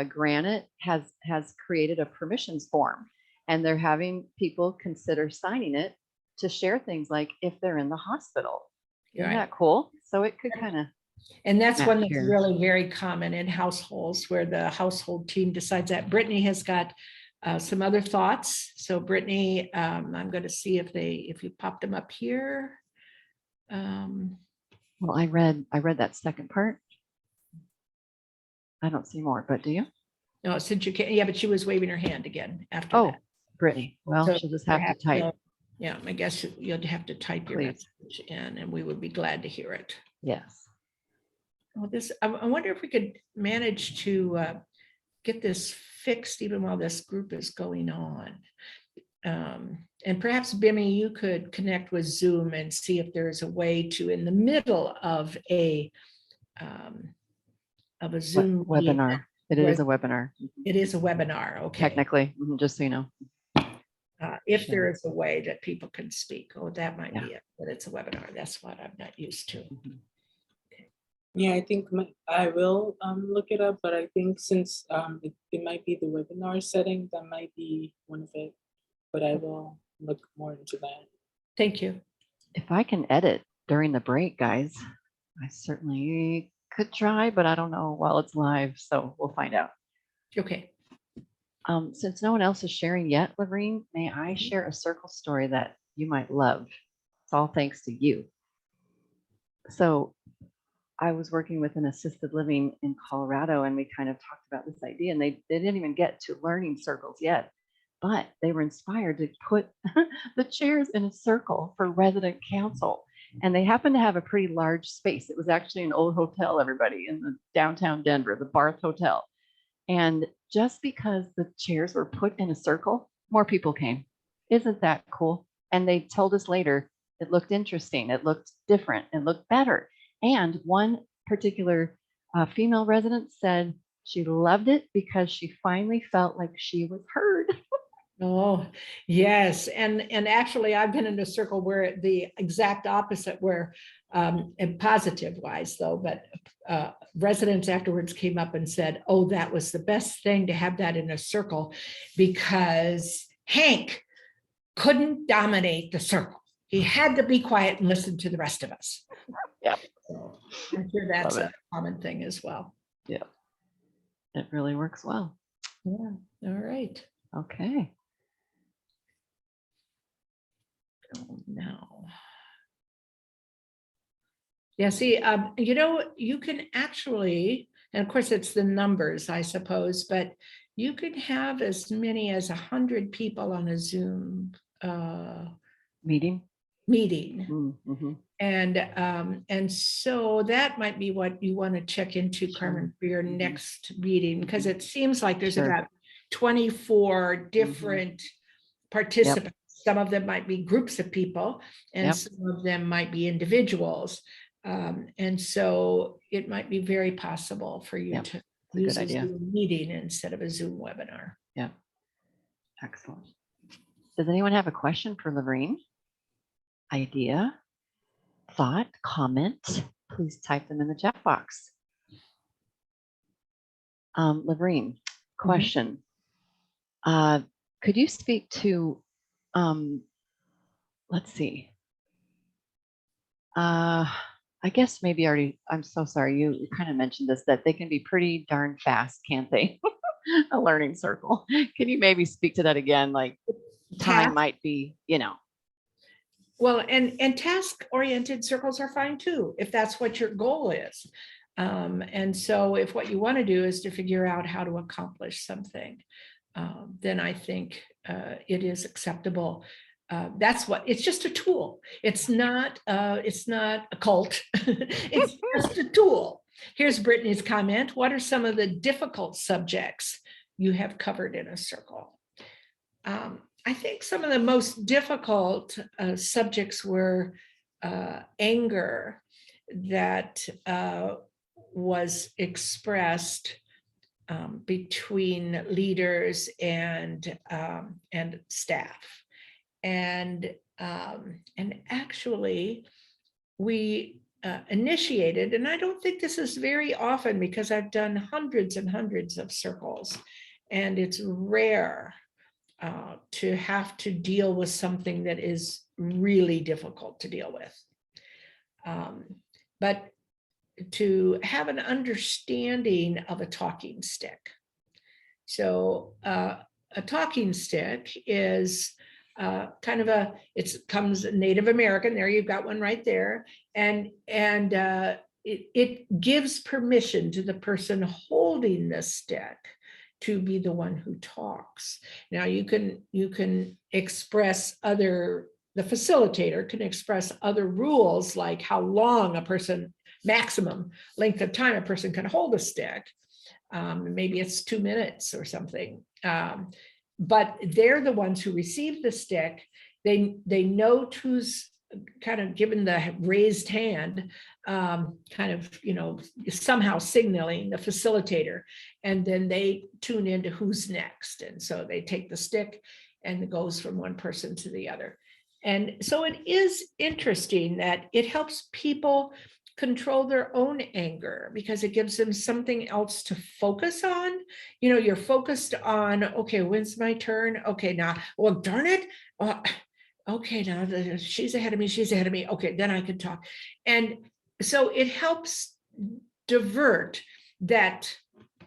Granite, has created a permissions form, and they're having people consider signing it to share things like if they're in the hospital. Isn't Right. that cool? So it could kind of, And that's one that's here. really very common in households where the household team decides that. Brittany has got some other thoughts. So Brittany, I'm going to see if you popped them up here. Well, I read that second part. I don't see more, but do you? No, since you can't, yeah, but she was waving her hand again after Oh, that. Brittany. Well, So she'll just have to perhaps type. Yeah, I guess you'll have to type your Please. message in, and we would be glad to hear it. Yes. Well, I wonder if we could manage to get this fixed even while this group is going on. And perhaps, Bimmy, you could connect with Zoom and see if there's a way to, in the middle of a Zoom webinar. It is a webinar. It is a webinar, okay. Technically, just so you know. If Sure. there is a way that people can speak, that might be it, but it's a webinar. That's what I'm not used to. Yeah, I think I will look it up, but I think since it might be the webinar setting, that might be one of it, but I will look more into that. Thank you. If I can edit during the break, guys, I certainly could try, but I don't know while it's live, so we'll find out. Okay. Since no one else is sharing yet, Lorene, may I share a circle story that you might love? It's all thanks to you. So I was working with an assisted living in Colorado, and we kind of talked about this idea, and they didn't even get to learning circles yet, but they were inspired to put the chairs in a circle for resident council. And they happened to have a pretty large space. It was actually an old hotel, everybody, in the downtown Denver, the Barth Hotel. And just because the chairs were put in a circle, more people came. Isn't that cool? And they told us later, it looked interesting. It looked different. It looked better. And one particular female resident said she loved it because she finally felt like she was heard. Oh, yes. And actually, I've been in a circle where the exact opposite, where, and positive wise though, but residents afterwards came up and said, oh, that was the best thing to have that in a circle because Hank couldn't dominate the circle. He had to be quiet and listen to the rest of us. Yeah. So I'm sure that's a common thing as well. Yeah. It really works well. Yeah. All right. Okay. Oh, no. Yeah, see, you can actually, and of course it's the numbers, I suppose, but you could have as many as 100 people on a Zoom meeting. Mm-hmm. And so that might be what you want to check into, Carmen, for your next meeting, because it seems like there's about 24 different participants. Yep. Some of them might be groups of people, and some of them might be individuals. And so it might be very possible for you to use a Zoom meeting instead of a Zoom webinar. Yeah. Excellent. Does anyone have a question for Lorene? Idea, thought, comment? Please type them in the chat box. Lorene, question. Could you speak to, let's see. I guess maybe already, I'm so sorry, you kind of mentioned this, that they can be pretty darn fast, can't they? A learning circle. Can you maybe speak to that again? Like time might be, Well, and task-oriented circles are fine too, if that's what your goal is. And so if what you want to do is to figure out how to accomplish something, then I think it is acceptable. that's what, it's just a tool. It's not a cult. It's just a tool. Here's Brittany's comment. What are some of the difficult subjects you have covered in a circle? I think some of the most difficult subjects were anger that was expressed between leaders and staff. And actually, we initiated, and I don't think this is very often because I've done hundreds and hundreds of circles, and it's rare to have to deal with something that is really difficult to deal with. But to have an understanding of a talking stick. So a talking stick is kind of it comes Native American, there you've got one right there. And it gives permission to the person holding the stick to be the one who talks. Now you can express the facilitator can express other rules, like how long a person, maximum length of time a person can hold a stick. Maybe it's 2 minutes or something. But they're the ones who receive the stick. They note who's kind of given the raised hand, kind of, somehow signaling the facilitator, and then they tune into who's next. And so they take the stick and it goes from one person to the other. And so it is interesting that it helps people control their own anger because it gives them something else to focus on. You're focused on, okay, when's my turn? Okay, now, well, darn it. Okay, now she's ahead of me. Okay, then I can talk. And so it helps divert that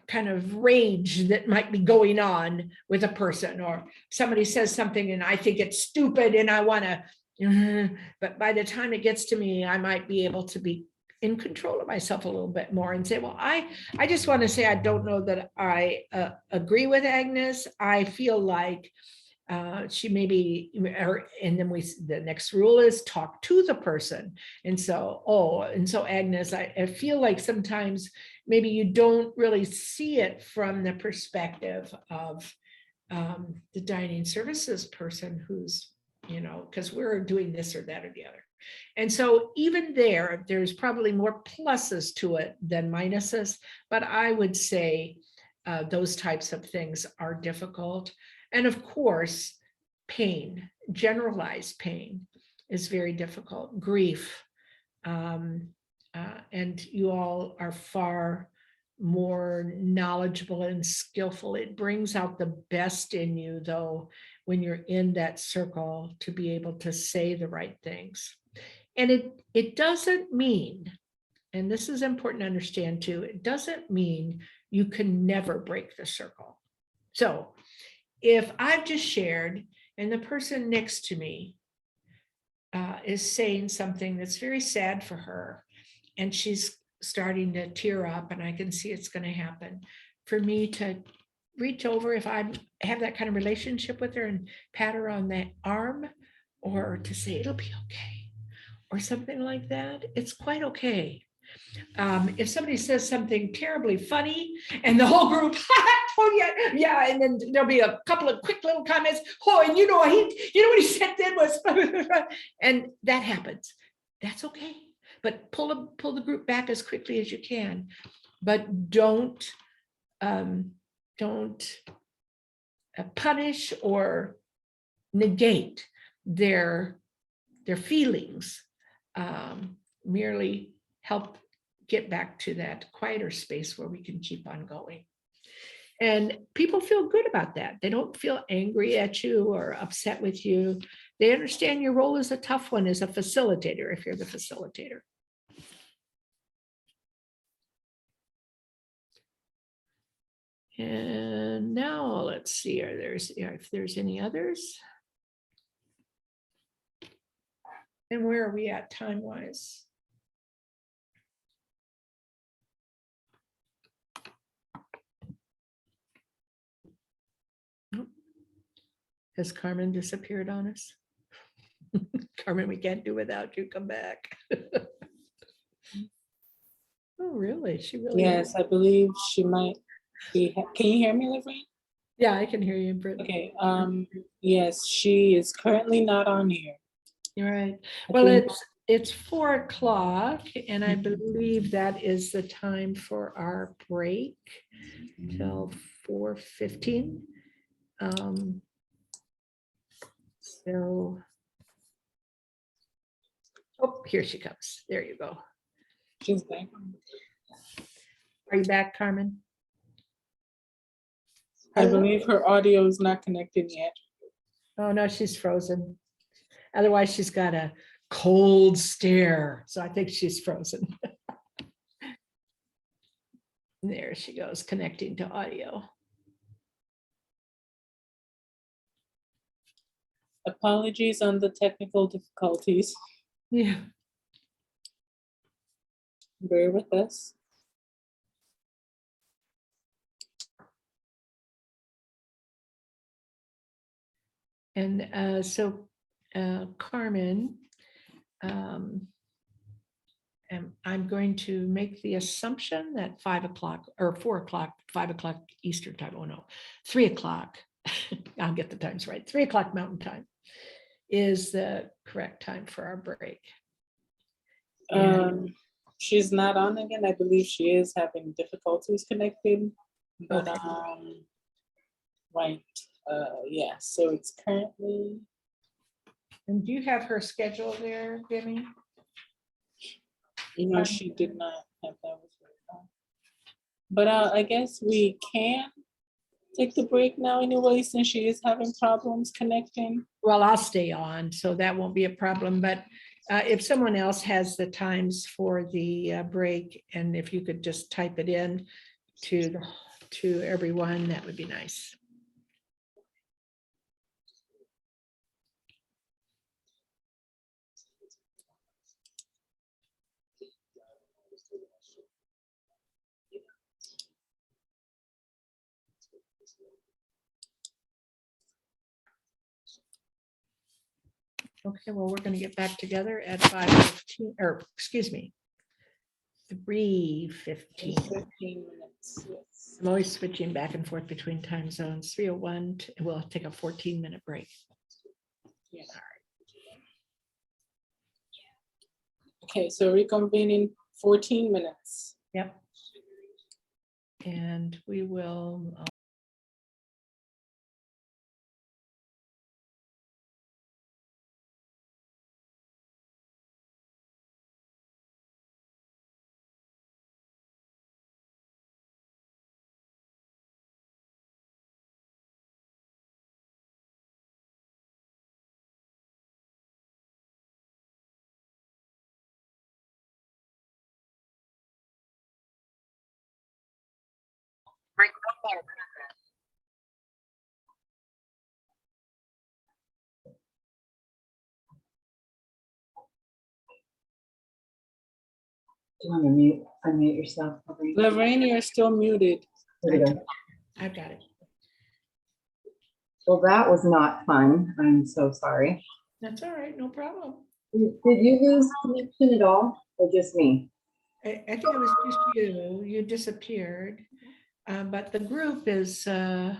kind of rage that might be going on with a person, or somebody says something and I think it's stupid and I want to, but by the time it gets to me, I might be able to be in control of myself a little bit more and say, well, I just want to say, I don't know that I agree with Agnes. I feel like she may be, and then the next rule is talk to the person. And so, Agnes, I feel like sometimes maybe you don't really see it from the perspective of the dining services person who's, because we're doing this or that or the other. And so even there's probably more pluses to it than minuses, but I would say those types of things are difficult. And of course, pain, generalized pain is very difficult. Grief, and you all are far more knowledgeable and skillful. It brings out the best in you, though, when you're in that circle, to be able to say the right things. And it doesn't mean, and this is important to understand too, it doesn't mean you can never break the circle. So if I've just shared and the person next to me is saying something that's very sad for her, and she's starting to tear up, and I can see it's going to happen, for me to reach over, if I have that kind of relationship with her, and pat her on the arm, or to say it'll be okay, or something like that, it's quite okay. If somebody says something terribly funny and the whole group, oh yeah, and then there'll be a couple of quick little comments, oh, and what he said then was, and that happens. That's okay. But pull the group back as quickly as you can. But don't punish or negate their feelings. Merely help get back to that quieter space where we can keep on going. And people feel good about that. They don't feel angry at you or upset with you. They understand your role is a tough one as a facilitator, if you're the facilitator. And now let's see, if there's any others. And where are we at time-wise? Has Carmen disappeared on us? Carmen, we can't do without you. Come back. Oh, really? She really? Yes, I believe she might be. Can you hear me, Lorraine? Yeah, I can hear you, Brittany. Okay. Yes, she is currently not on here. You're right. I Well, think- it's 4 o'clock, and I Mhm. believe that is the time for our break till 4:15. So, oh, here she comes. There you go. She's back. Are you back, Carmen? I Hello? believe her audio is not connected yet. Oh, no, she's frozen. Otherwise, she's got a cold stare. So I think she's frozen. There she goes, connecting to audio. Apologies on the technical difficulties. Yeah. Bear with us. And so, Carmen, I'm going to make the assumption that 5 o'clock or 4 o'clock, 5 o'clock Eastern time, oh no, 3 o'clock, I'll get the times right, 3 o'clock Mountain Time is the correct time for our break. She's not on again. I believe she is having difficulties connecting, but Okay. right. Yeah, so it's currently, And do you have her schedule there, Demi? she did not have that with her. But I guess we can take the break now anyway, since she is having problems connecting. Well, I'll stay on, so that won't be a problem, but if someone else has the times for the break, and if you could just type it in to everyone, that would be nice. Okay, well, we're gonna get back together at 5:15, or excuse me, 3:15. 15 minutes, yes. I'm always switching back and forth between time zones. 3:01, we'll take a 14-minute break. Yeah. Okay, so reconvening 14 minutes. Yep. And we will Do you want to unmute yourself? Lorraine, you're still muted. There we go. I've got it. Well, that was not fun. I'm so sorry. That's all right, no problem. Did you lose connection at all, or just me? I think it was just you. You disappeared. But the group is, I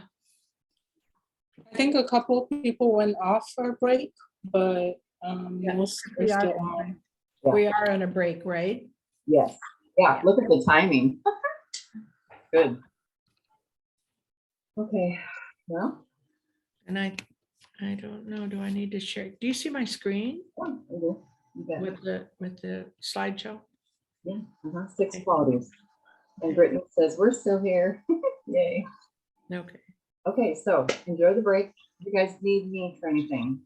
think a couple of people went off for a break, but most are we are, still on. we are on a break, right? Yes. Yeah, look at the timing. Good. Okay, well. And I don't know, do I need to share? Do you see my screen Oh, you bet. with the slideshow? Yeah, 6 qualities. And Brittany says, we're still here. Yay. Okay. Okay, so enjoy the break. You guys need me for anything?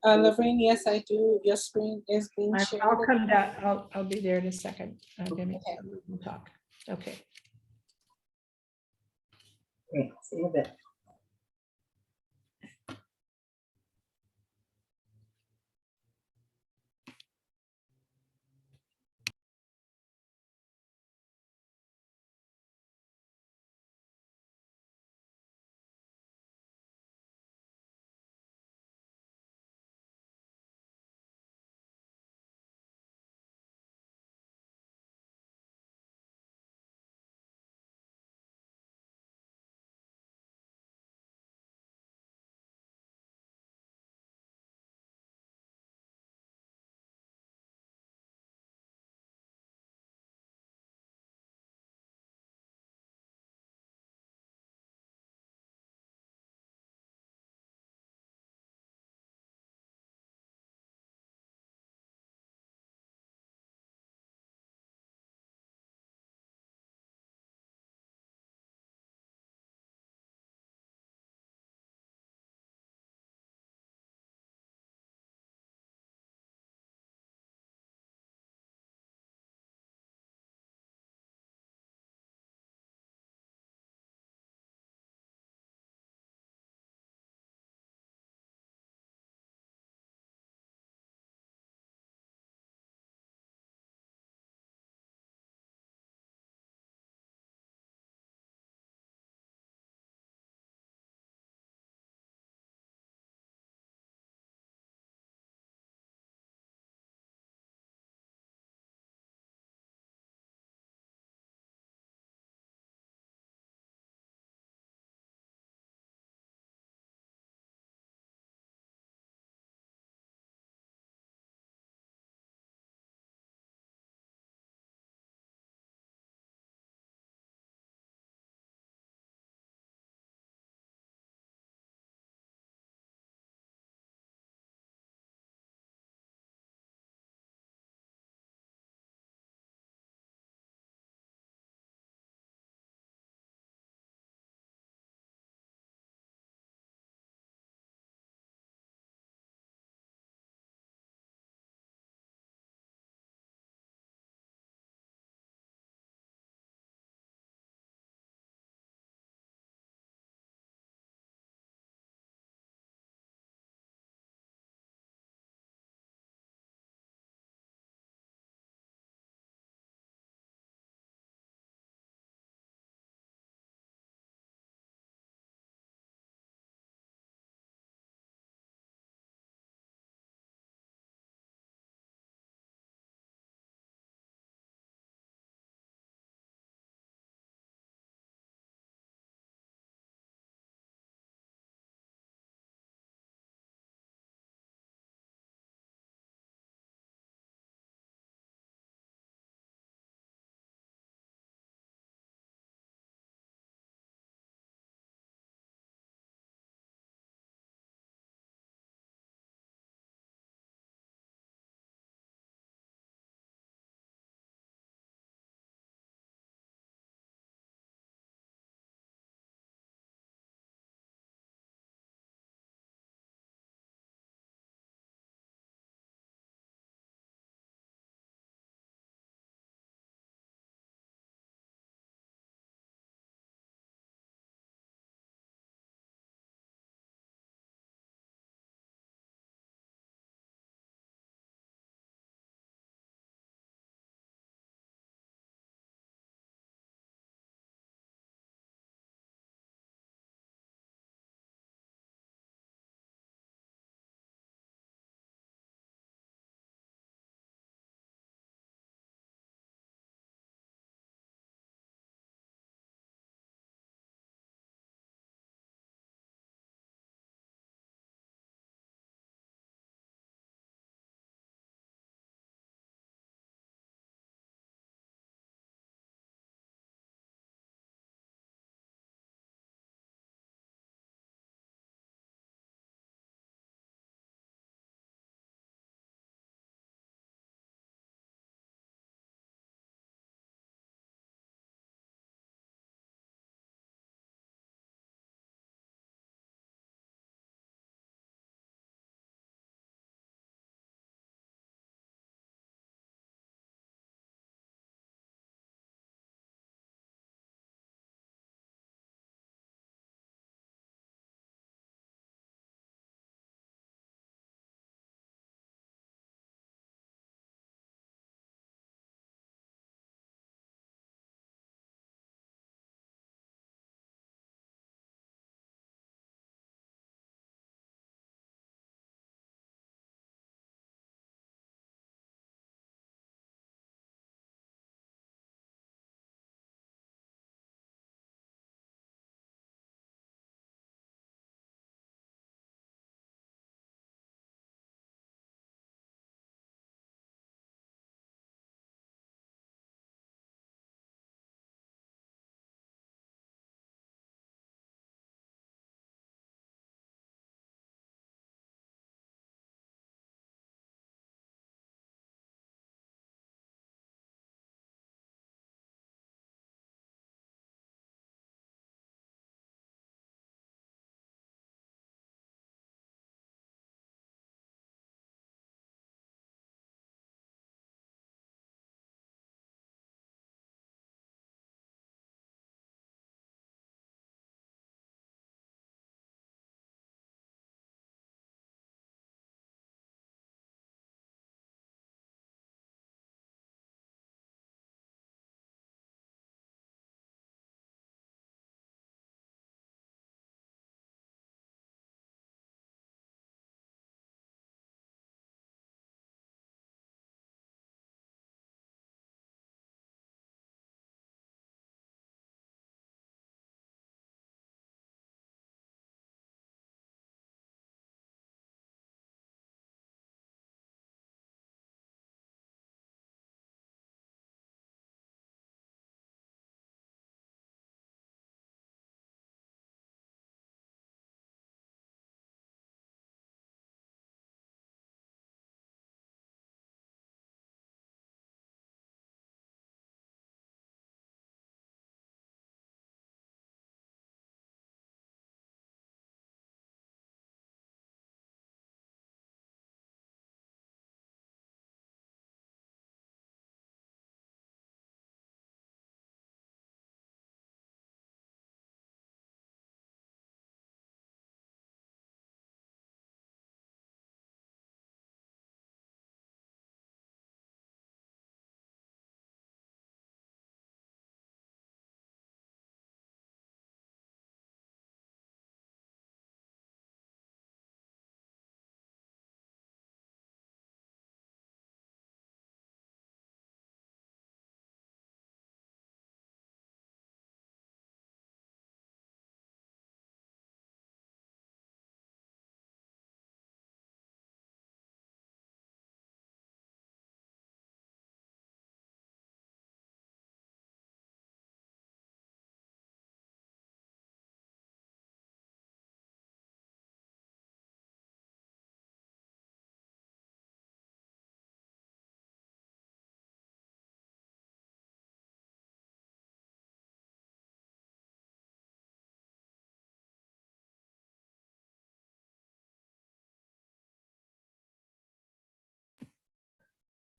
Lorraine, yes, I do. Your screen is being shared. I'll come down. I'll be there in a second. Demi, Okay. we'll talk. Okay. Okay, see you in a bit.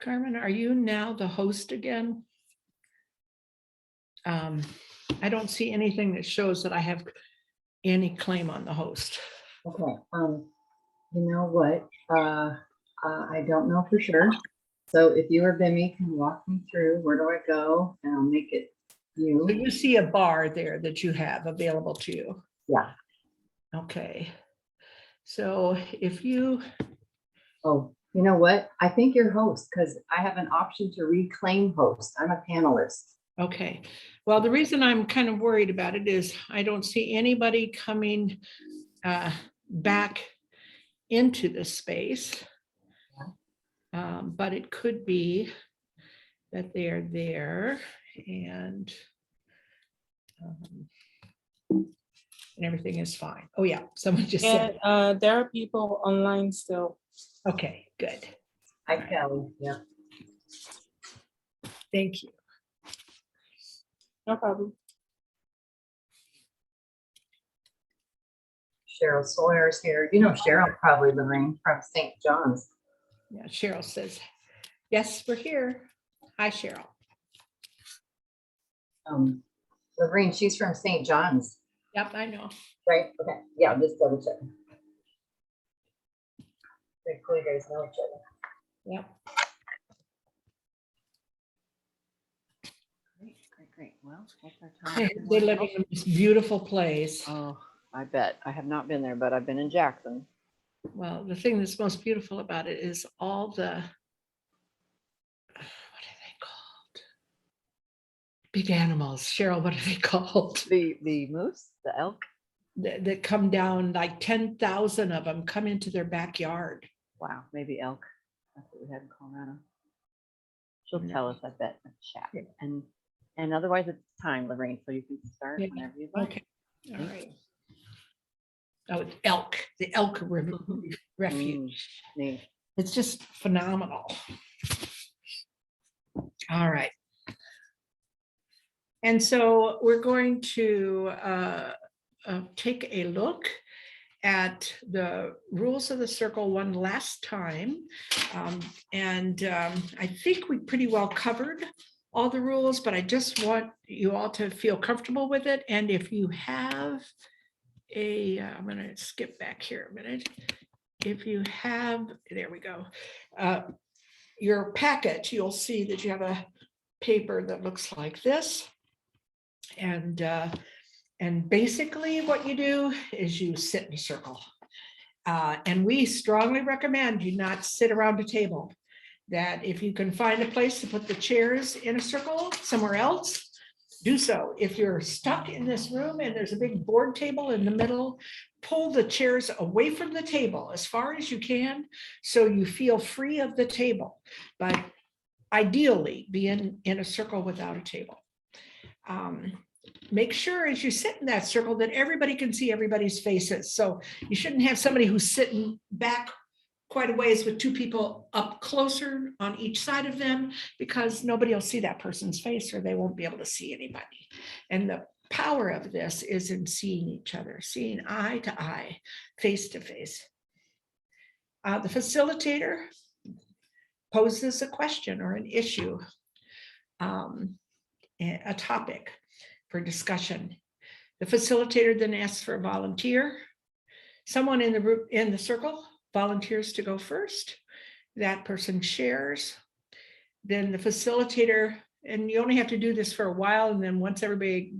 Carmen, are you now the host again? I don't see anything that shows that I have any claim on the host. Okay, you know what? I don't know for sure. So if you or Bimmy can walk me through, where do I go? And I'll make it So you. you see a bar there that you have available to you. Yeah. Okay. So if you, Oh, you know what? I think you're host because I have an option to reclaim host. I'm a panelist. okay. Well, the reason I'm kind of worried about it is I don't see anybody coming back into the space. But it could be that they are there and everything is fine. Oh yeah, someone just said, And there are people online still. okay, good. Hi, Kelly. Yeah. Thank you. No problem. Cheryl Sawyer's here. You know Cheryl probably, Lorraine, from St. John's. Yeah, Cheryl says, yes, we're here. Hi, Cheryl. Lorraine, she's from St. John's, Yep, I know. right? Okay. Yeah, just double check. Pretty cool you guys know each other. Yep. Great. Well, what's our time? They live in this beautiful place. Oh, I bet. I have not been there, but I've been in Jackson. Well, the thing that's most beautiful about it is all the, what are they called? Big animals. Cheryl, what are they called? The moose, the elk. That come down, like 10,000 of them come into their backyard. Wow, maybe elk. That's what we had in Colorado. She'll No. tell us, I bet, in the chat. Yeah. And otherwise it's time, Lorraine, so you can start Yeah. whenever you'd like. Okay. All right. Oh, it's elk, the elk refuge. Neat. It's just phenomenal. All right. And so we're going to take a look at the rules of the circle one last time. I think we pretty well covered all the rules, but I just want you all to feel comfortable with it. And if you have I'm going to skip back here a minute. If you have, there we go, your packet, you'll see that you have a paper that looks like this. And basically what you do is you sit in a circle. And we strongly recommend you not sit around a table. That if you can find a place to put the chairs in a circle somewhere else, do so. If you're stuck in this room and there's a big board table in the middle, pull the chairs away from the table as far as you can so you feel free of the table. But ideally, be in a circle without a table. Make sure as you sit in that circle that everybody can see everybody's faces. So you shouldn't have somebody who's sitting back quite a ways with two people up closer on each side of them, because nobody will see that person's face or they won't be able to see anybody. And the power of this is in seeing each other, seeing eye to eye, face to face. The facilitator poses a question or an issue, a topic for discussion. The facilitator then asks for a volunteer. Someone in the circle volunteers to go first. That person shares. Then the facilitator, and you only have to do this for a while, and then once everybody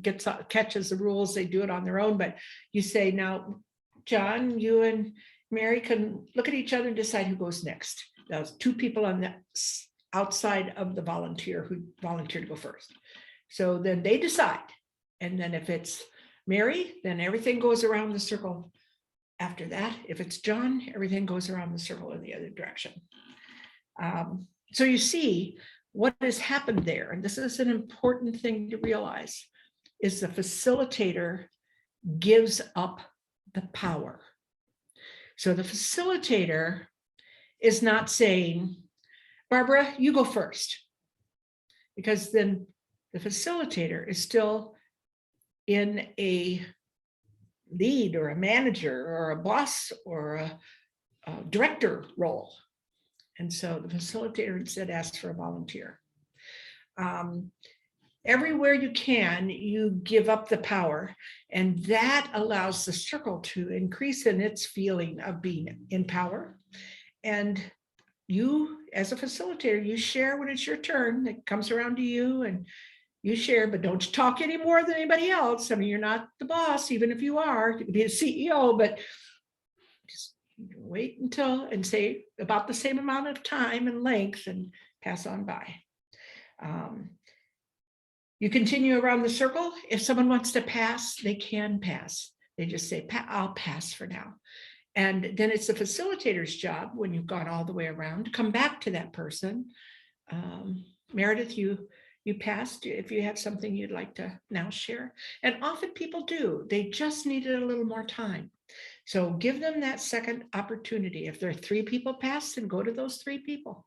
catches the rules, they do it on their own. But you say, now, John, you and Mary can look at each other and decide who goes next. Those two people on the outside of the volunteer who volunteered to go first. So then they decide. And then if it's Mary, then everything goes around the circle. After that, if it's John, everything goes around the circle in the other direction. So you see what has happened there, and this is an important thing to realize, is the facilitator gives up the power. So the facilitator is not saying, Barbara, you go first, because then the facilitator is still in a lead or a manager or a boss or a director role. And so the facilitator instead asked for a volunteer. Everywhere you can, you give up the power, and that allows the circle to increase in its feeling of being in power. And you, as a facilitator, you share when it's your turn. It comes around to you and you share, but don't talk any more than anybody else. I mean, you're not the boss, even if you are. You could be a CEO, but just wait until and say about the same amount of time and length and pass on by. You continue around the circle. If someone wants to pass, they can pass. They just say, I'll pass for now. And then it's the facilitator's job, when you've gone all the way around, to come back to that person. Meredith, you passed. If you have something you'd like to now share. And often people do. They just needed a little more time. So give them that second opportunity. If there are 3 people pass, then go to those 3 people.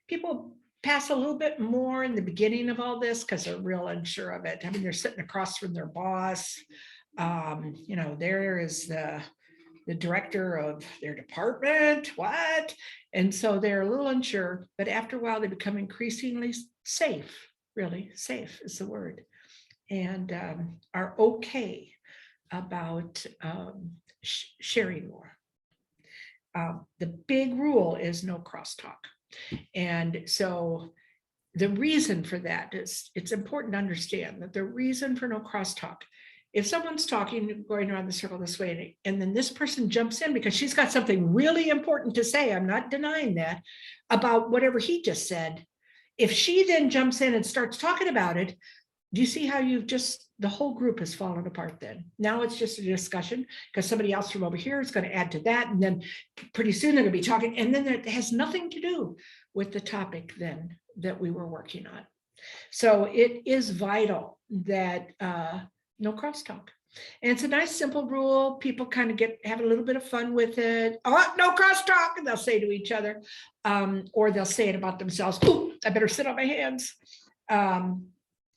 People pass a little bit more in the beginning of all this because they're real unsure of it. I mean, they're sitting across from their boss. There is the director of their department, what? And so they're a little unsure, but after a while they become increasingly safe, really safe is the word, and are okay about sharing more. The big rule is no crosstalk. And so the reason for that is, it's important to understand that the reason for no crosstalk, if someone's talking, going around the circle this way, and then this person jumps in because she's got something really important to say, I'm not denying that, about whatever he just said. If she then jumps in and starts talking about it, do you see how the whole group has fallen apart then? Now it's just a discussion because somebody else from over here is going to add to that. And then pretty soon they're going to be talking. And then it has nothing to do with the topic then that we were working on. So it is vital that no crosstalk. And it's a nice, simple rule. People kind of have a little bit of fun with it. Oh, no crosstalk, and they'll say to each other, or they'll say it about themselves. Oh, I better sit on my hands.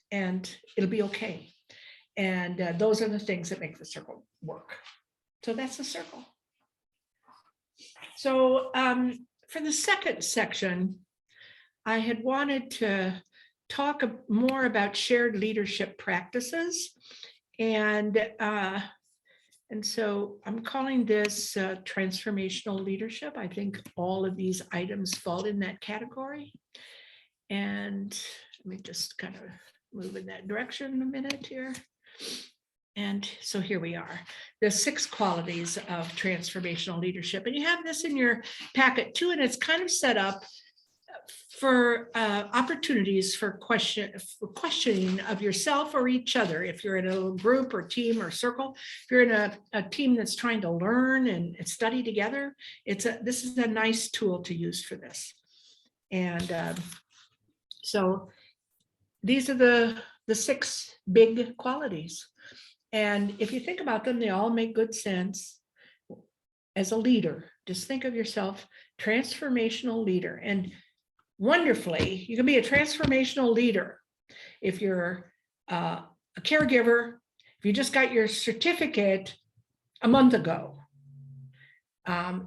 And it'll be okay. And those are the things that make the circle work. So that's the circle. So for the second section, I had wanted to talk more about shared leadership practices. And so I'm calling this transformational leadership. I think all of these items fall in that category. And let me just kind of move in that direction a minute here. And so here we are, the 6 qualities of transformational leadership. And you have this in your packet too, and it's kind of set up for opportunities for questioning of yourself or each other. If you're in a group or team or circle, if you're in a team that's trying to learn and study together, this is a nice tool to use for this. And so these are the 6 big qualities. And if you think about them, they all make good sense. As a leader, just think of yourself, transformational leader. And wonderfully, you can be a transformational leader if you're a caregiver, if you just got your certificate a month ago.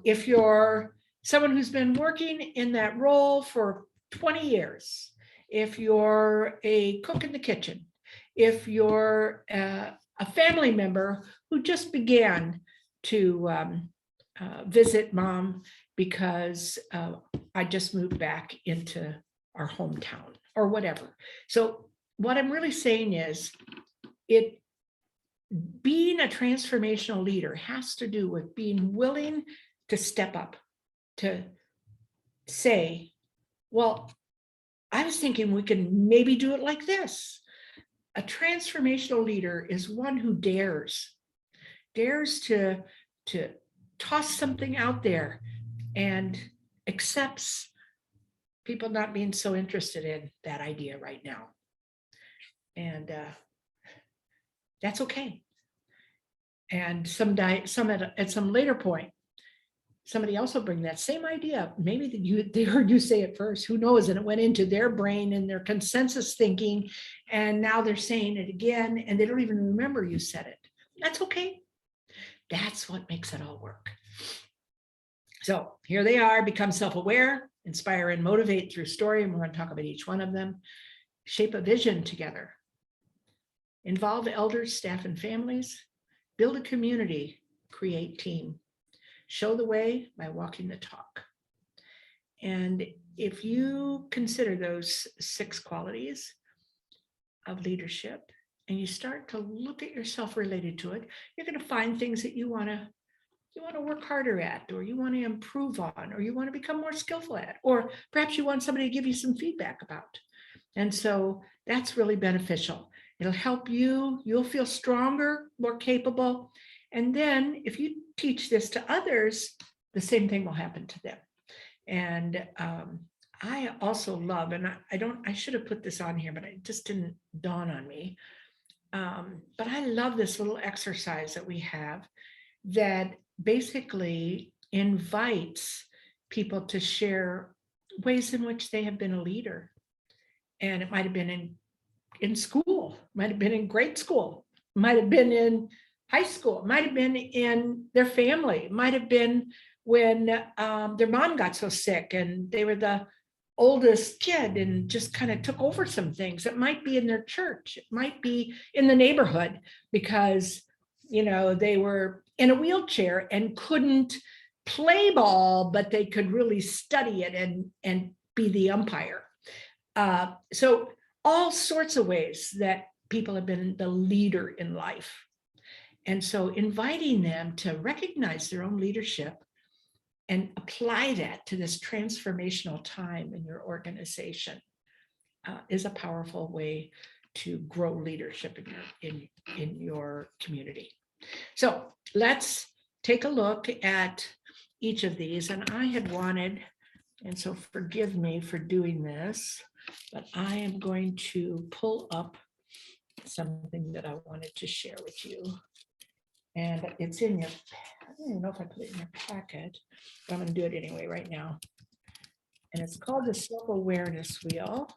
If you're someone who's been working in that role for 20 years, if you're a cook in the kitchen, if you're a family member who just began to visit mom because I just moved back into our hometown or whatever. So what I'm really saying is being a transformational leader has to do with being willing to step up, to say, well, I was thinking we can maybe do it like this. A transformational leader is one who dares to toss something out there and accepts people not being so interested in that idea right now. And that's okay. And at some later point, somebody else will bring that same idea. Maybe they heard you say it first, who knows? And it went into their brain and their consensus thinking. And now they're saying it again, and they don't even remember you said it. That's okay. That's what makes it all work. So here they are: become self-aware, inspire and motivate through story. And we're going to talk about each one of them. Shape a vision together. Involve elders, staff, and families. Build a community, create team. Show the way by walking the talk. And if you consider those 6 qualities of leadership and you start to look at yourself related to it, you're going to find things that you want to work harder at, or you want to improve on, or you want to become more skillful at, or perhaps you want somebody to give you some feedback about. And so that's really beneficial. It'll help you. You'll feel stronger, more capable. And then if you teach this to others, the same thing will happen to them. And I also love, and I should have put this on here, but it just didn't dawn on me. But I love this little exercise that we have that basically invites people to share ways in which they have been a leader. And it might have been in school, might have been in grade school, might have been in high school, might have been in their family, might have been when their mom got so sick and they were the oldest kid and just kind of took over some things. It might be in their church, it might be in the neighborhood because, they were in a wheelchair and couldn't play ball, but they could really study it and be the umpire. So all sorts of ways that people have been the leader in life. And so inviting them to recognize their own leadership and apply that to this transformational time in your organization is a powerful way to grow leadership in your community. So let's take a look at each of these. And I had wanted, and so forgive me for doing this, but I am going to pull up something that I wanted to share with you. And it's in your, I don't even know if I put it in your packet, but I'm going to do it anyway right now. And it's called the Self-Awareness Wheel.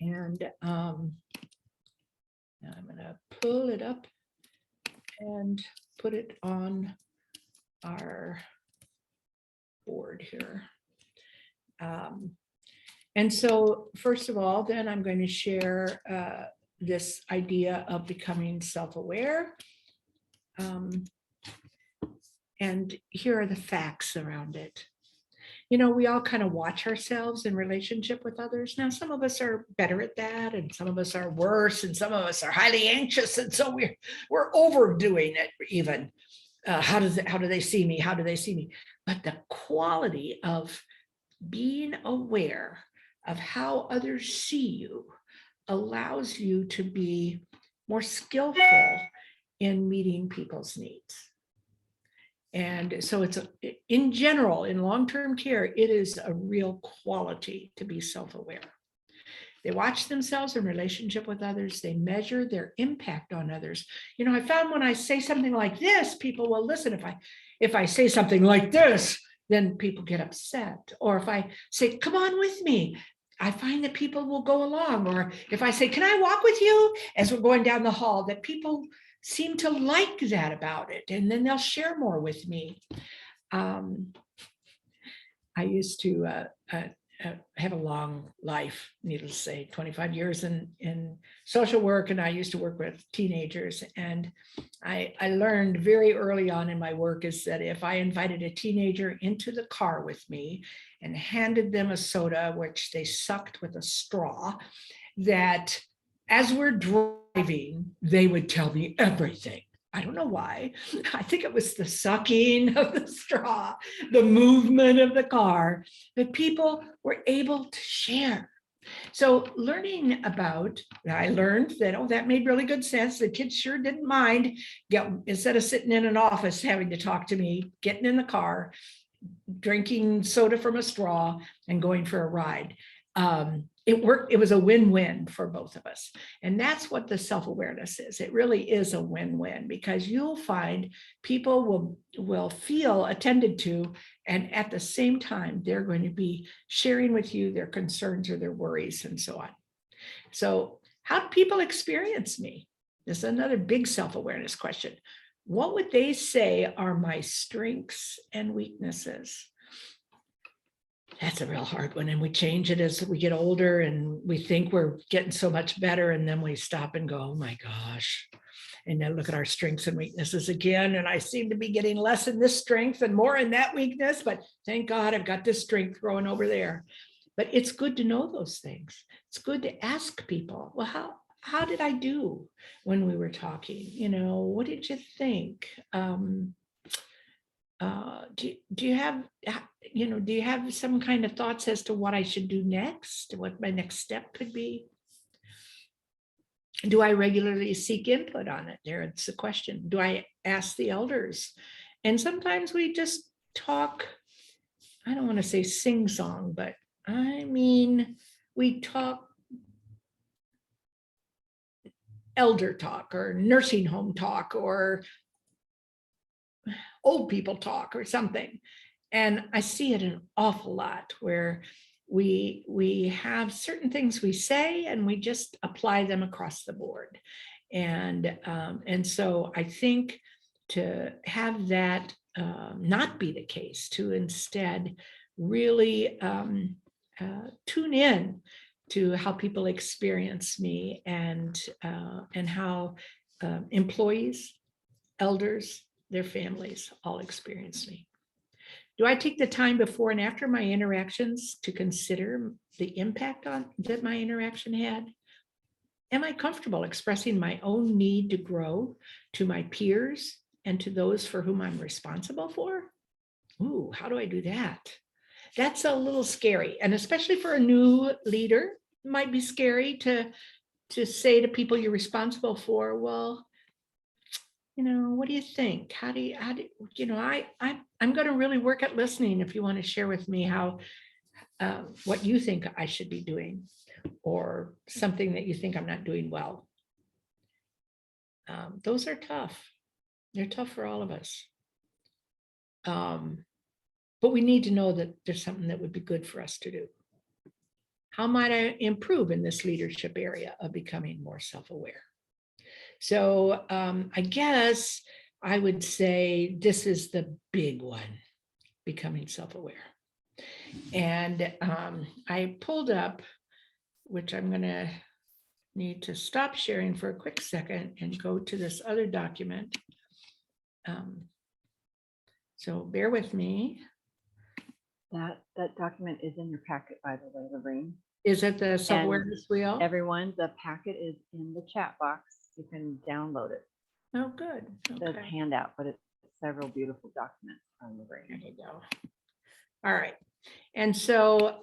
And now I'm going to pull it up and put it on our board here. And so first of all, then I'm going to share this idea of becoming self-aware. And here are the facts around it. We all kind of watch ourselves in relationship with others. Now, some of us are better at that, and some of us are worse, and some of us are highly anxious, and so we're overdoing it even. How do they see me? How do they see me? But the quality of being aware of how others see you allows you to be more skillful in meeting people's needs. And so it's in general, in long-term care, it is a real quality to be self-aware. They watch themselves in relationship with others. They measure their impact on others. I found when I say something like this, people will listen. If I say something like this, then people get upset. Or if I say, come on with me, I find that people will go along. Or if I say, can I walk with you as we're going down the hall, that people seem to like that about it. And then they'll share more with me. I used to have a long life, needless to say, 25 years in social work. And I used to work with teenagers. And I learned very early on in my work is that if I invited a teenager into the car with me and handed them a soda, which they sucked with a straw, that as we're driving, they would tell me everything. I don't know why. I think it was the sucking of the straw, the movement of the car, that people were able to share. So learning about, I learned that, that made really good sense. The kids sure didn't mind, instead of sitting in an office having to talk to me, getting in the car, drinking soda from a straw and going for a ride. It worked. It was a win-win for both of us. And that's what the self-awareness is. It really is a win-win, because you'll find people will feel attended to, and at the same time, they're going to be sharing with you their concerns or their worries and so on. So how do people experience me? This is another big self-awareness question. what would they say are my strengths and weaknesses? That's a real hard one. And we change it as we get older and we think we're getting so much better. And then we stop and go, oh my gosh. And then look at our strengths and weaknesses again. And I seem to be getting less in this strength and more in that weakness. But thank God I've got this strength growing over there. But it's good to know those things. It's good to ask people, well, how did I do when we were talking? You know, what did you think? Do you have, do you have some kind of thoughts as to what I should do next? What my next step could be? Do I regularly seek input on it? There's the question. Do I ask the elders? And sometimes we just talk, I don't want to say sing song, but I mean, we talk elder talk or nursing home talk or old people talk or something. And I see it an awful lot where we have certain things we say and we just apply them across the board. And so I think to have that not be the case, to instead really tune in to how people experience me and how employees, elders, their families all experience me. Do I take the time before and after my interactions to consider the impact that my interaction had? Am I comfortable expressing my own need to grow to my peers and to those for whom I'm responsible for? Ooh, how do I do that? That's a little scary. And especially for a new leader, it might be scary to say to people you're responsible for, well, what do you think? How do you, I'm going to really work at listening if you want to share with me how, what you think I should be doing or something that you think I'm not doing well. Those are tough. They're tough for all of us. But we need to know that there's something that would be good for us to do. How might I improve in this leadership area of becoming more self-aware? So I guess I would say this is the big one, becoming self-aware. And I pulled up, which I'm going to need to stop sharing for a quick second and go to this other document. So bear with me. That document is in your packet, by the way, Lorraine. Is it the self-awareness wheel? Everyone, the packet is in the chat box. You can download it. Oh, good. It says handout, but it's several beautiful documents on the brain. There you go. All right. And so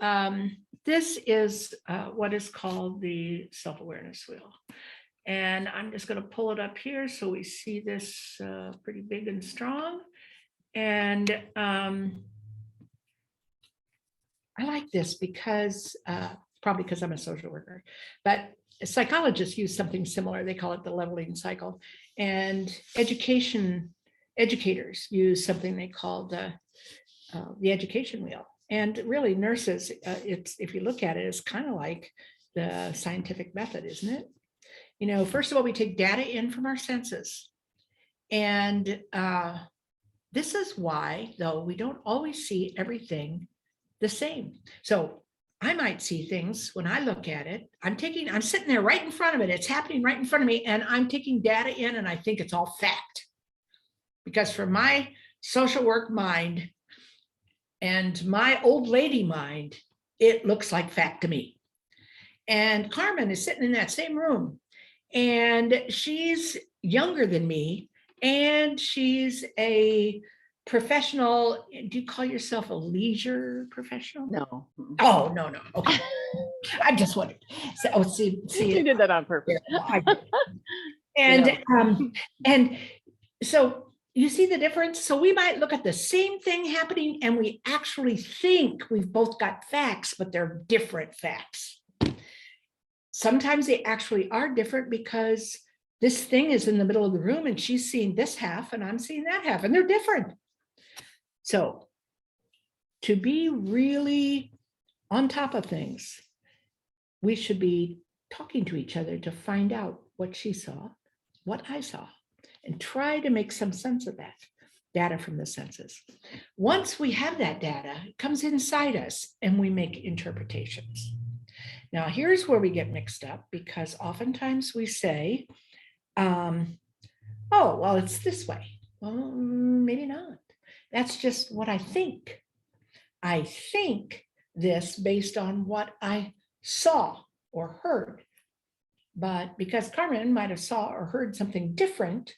this is what is called the self-awareness wheel. And I'm just going to pull it up here so we see this pretty big and strong. And I like this because probably because I'm a social worker, but psychologists use something similar. They call it the leveling cycle. And educators use something they call the education wheel. And really nurses, if you look at it, it's kind of like the scientific method, isn't it? First of all, we take data in from our senses. And this is why, though, we don't always see everything the same. So I might see things when I look at it. I'm sitting there right in front of it. It's happening right in front of me. And I'm taking data in and I think it's all fact. Because for my social work mind and my old lady mind, it looks like fact to me. And Carmen is sitting in that same room and she's younger than me and she's a professional. Do you call yourself a leisure professional? No. Oh, no. Okay. I just wondered. So, see, you did that on purpose. And and so you see the difference. So we might look at the same thing happening and we actually think we've both got facts, but they're different facts. Sometimes they actually are different because this thing is in the middle of the room and she's seeing this half and I'm seeing that half and they're different. So to be really on top of things, we should be talking to each other to find out what she saw, what I saw, and try to make some sense of that data from the senses. Once we have that data, it comes inside us and we make interpretations. Now, here's where we get mixed up, because oftentimes we say, oh, well, it's this way. Well, maybe not. That's just what I think. I think this based on what I saw or heard. But because Carmen might have saw or heard something different,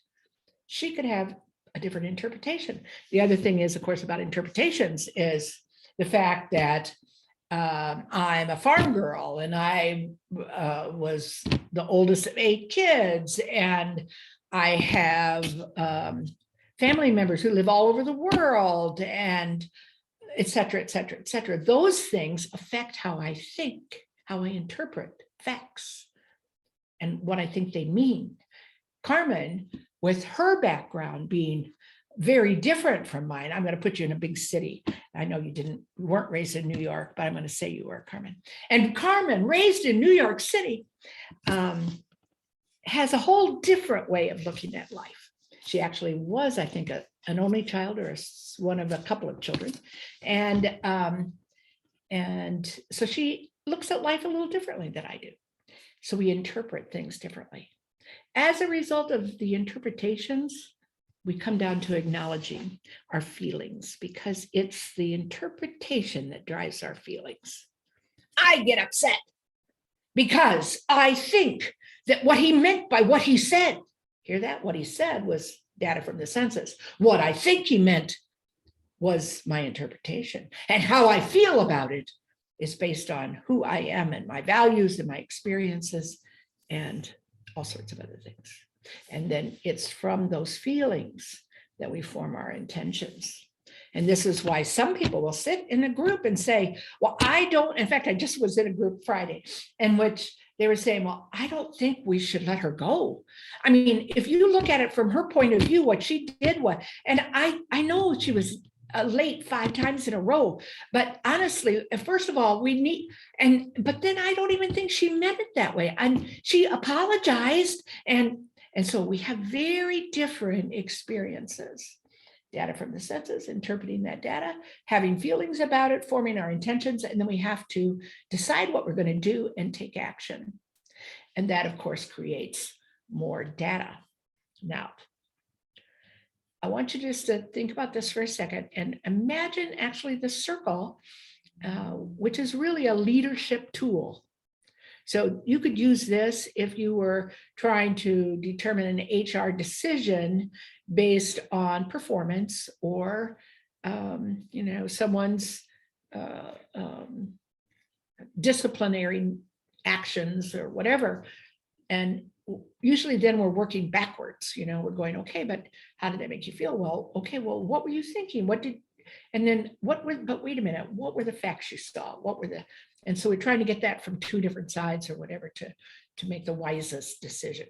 she could have a different interpretation. The other thing is, of course, about interpretations is the fact that I'm a farm girl and I was the oldest of 8 kids, and I have family members who live all over the world, and et cetera, et cetera, et cetera. Those things affect how I think, how I interpret facts and what I think they mean. Carmen, with her background being very different from mine, I'm going to put you in a big city. I know you weren't raised in New York, but I'm going to say you were, Carmen. And Carmen, raised in New York City, has a whole different way of looking at life. She actually was, I think, an only child, or one of a couple of children. And so she looks at life a little differently than I do. So we interpret things differently. As a result of the interpretations, we come down to acknowledging our feelings, because it's the interpretation that drives our feelings. I get upset because I think that what he meant by what he said, hear that? What he said was data from the senses. What I think he meant was my interpretation. And how I feel about it is based on who I am and my values and my experiences and all sorts of other things. And then it's from those feelings that we form our intentions. And this is why some people will sit in a group and say, well, I don't, in fact, I just was in a group Friday in which they were saying, well, I don't think we should let her go. I mean, if you look at it from her point of view, what she did was, and I know she was late 5 times in a row, but honestly, first of all, we need, but then I don't even think she meant it that way. And she apologized. And so we have very different experiences. Data from the senses, interpreting that data, having feelings about it, forming our intentions, and then we have to decide what we're going to do and take action. And that, of course, creates more data. Now, I want you just to think about this for a second and imagine actually the circle, which is really a leadership tool. So you could use this if you were trying to determine an HR decision based on performance or, someone's disciplinary actions or whatever. And usually then we're working backwards, we're going, okay, but how did that make you feel? Well, okay, well, what were you thinking? But wait a minute, what were the facts you saw? And so we're trying to get that from 2 different sides or whatever to make the wisest decision.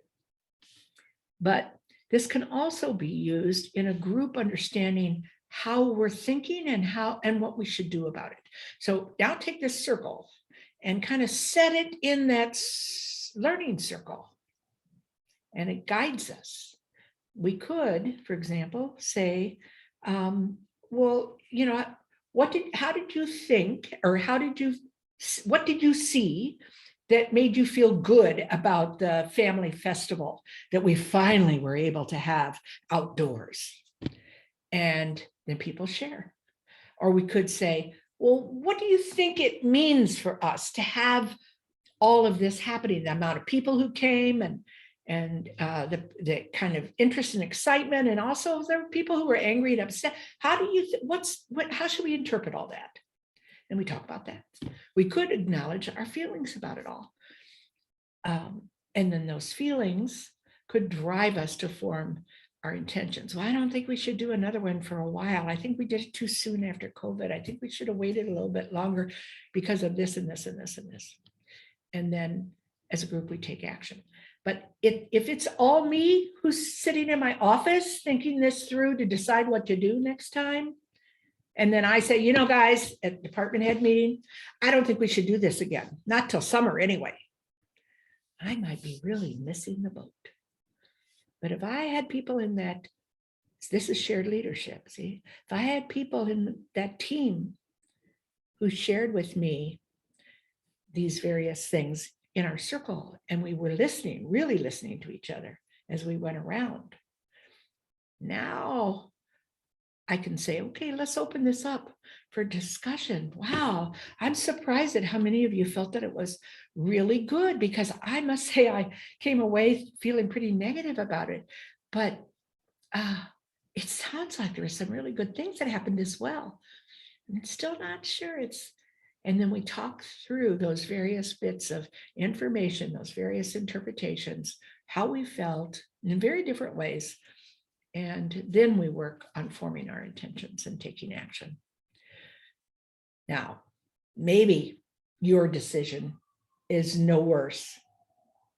But this can also be used in a group understanding how we're thinking and what we should do about it. So now take this circle and kind of set it in that learning circle, and it guides us. We could, for example, say, well, how did you think, or what did you see that made you feel good about the family festival that we finally were able to have outdoors? And then people share. Or we could say, well, what do you think it means for us to have all of this happening? The amount of people who came and the kind of interest and excitement, and also there were people who were angry and upset. How do you how should we interpret all that? And we talk about that. We could acknowledge our feelings about it all. And then those feelings could drive us to form our intentions. Well, I don't think we should do another one for a while. I think we did it too soon after COVID. I think we should have waited a little bit longer because of this and this and this and this. And then as a group, we take action. But if it's all me who's sitting in my office thinking this through to decide what to do next time, and then I say, guys, at department head meeting, I don't think we should do this again, not till summer anyway, I might be really missing the boat. But if I had people in that, this is shared leadership, see? If I had people in that team who shared with me these various things in our circle, and we were listening, really listening to each other as we went around, now I can say, okay, let's open this up for discussion. Wow, I'm surprised at how many of you felt that it was really good, because I must say I came away feeling pretty negative about it. But it sounds like there were some really good things that happened as well. I'm still not sure and then we talk through those various bits of information, those various interpretations, how we felt in very different ways. And then we work on forming our intentions and taking action. Now, maybe your decision is no worse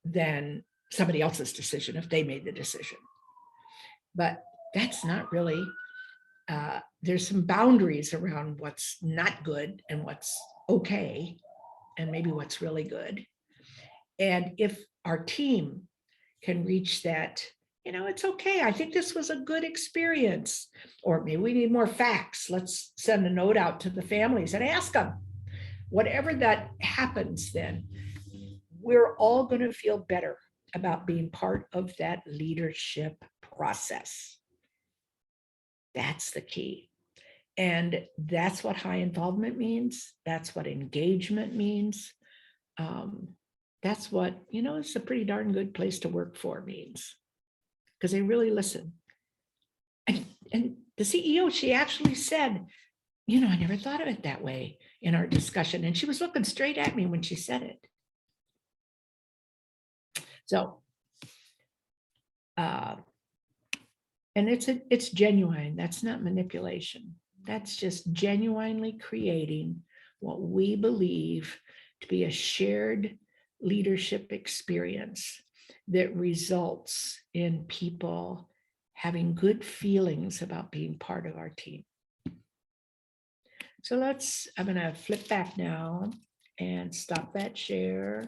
than somebody else's decision if they made the decision. But that's not really, there's some boundaries around what's not good and what's okay, and maybe what's really good. And if our team can reach that, it's okay, I think this was a good experience, or maybe we need more facts, let's send a note out to the families and ask them. Whatever that happens, then we're all going to feel better about being part of that leadership process. That's the key. And that's what high involvement means. That's what engagement means. That's what, it's a pretty darn good place to work for means, because they really listen. And the CEO, she actually said, I never thought of it that way in our discussion. And she was looking straight at me when she said it. So, and it's genuine. That's not manipulation. That's just genuinely creating what we believe to be a shared leadership experience that results in people having good feelings about being part of our team. So I'm going to flip back now and stop that share,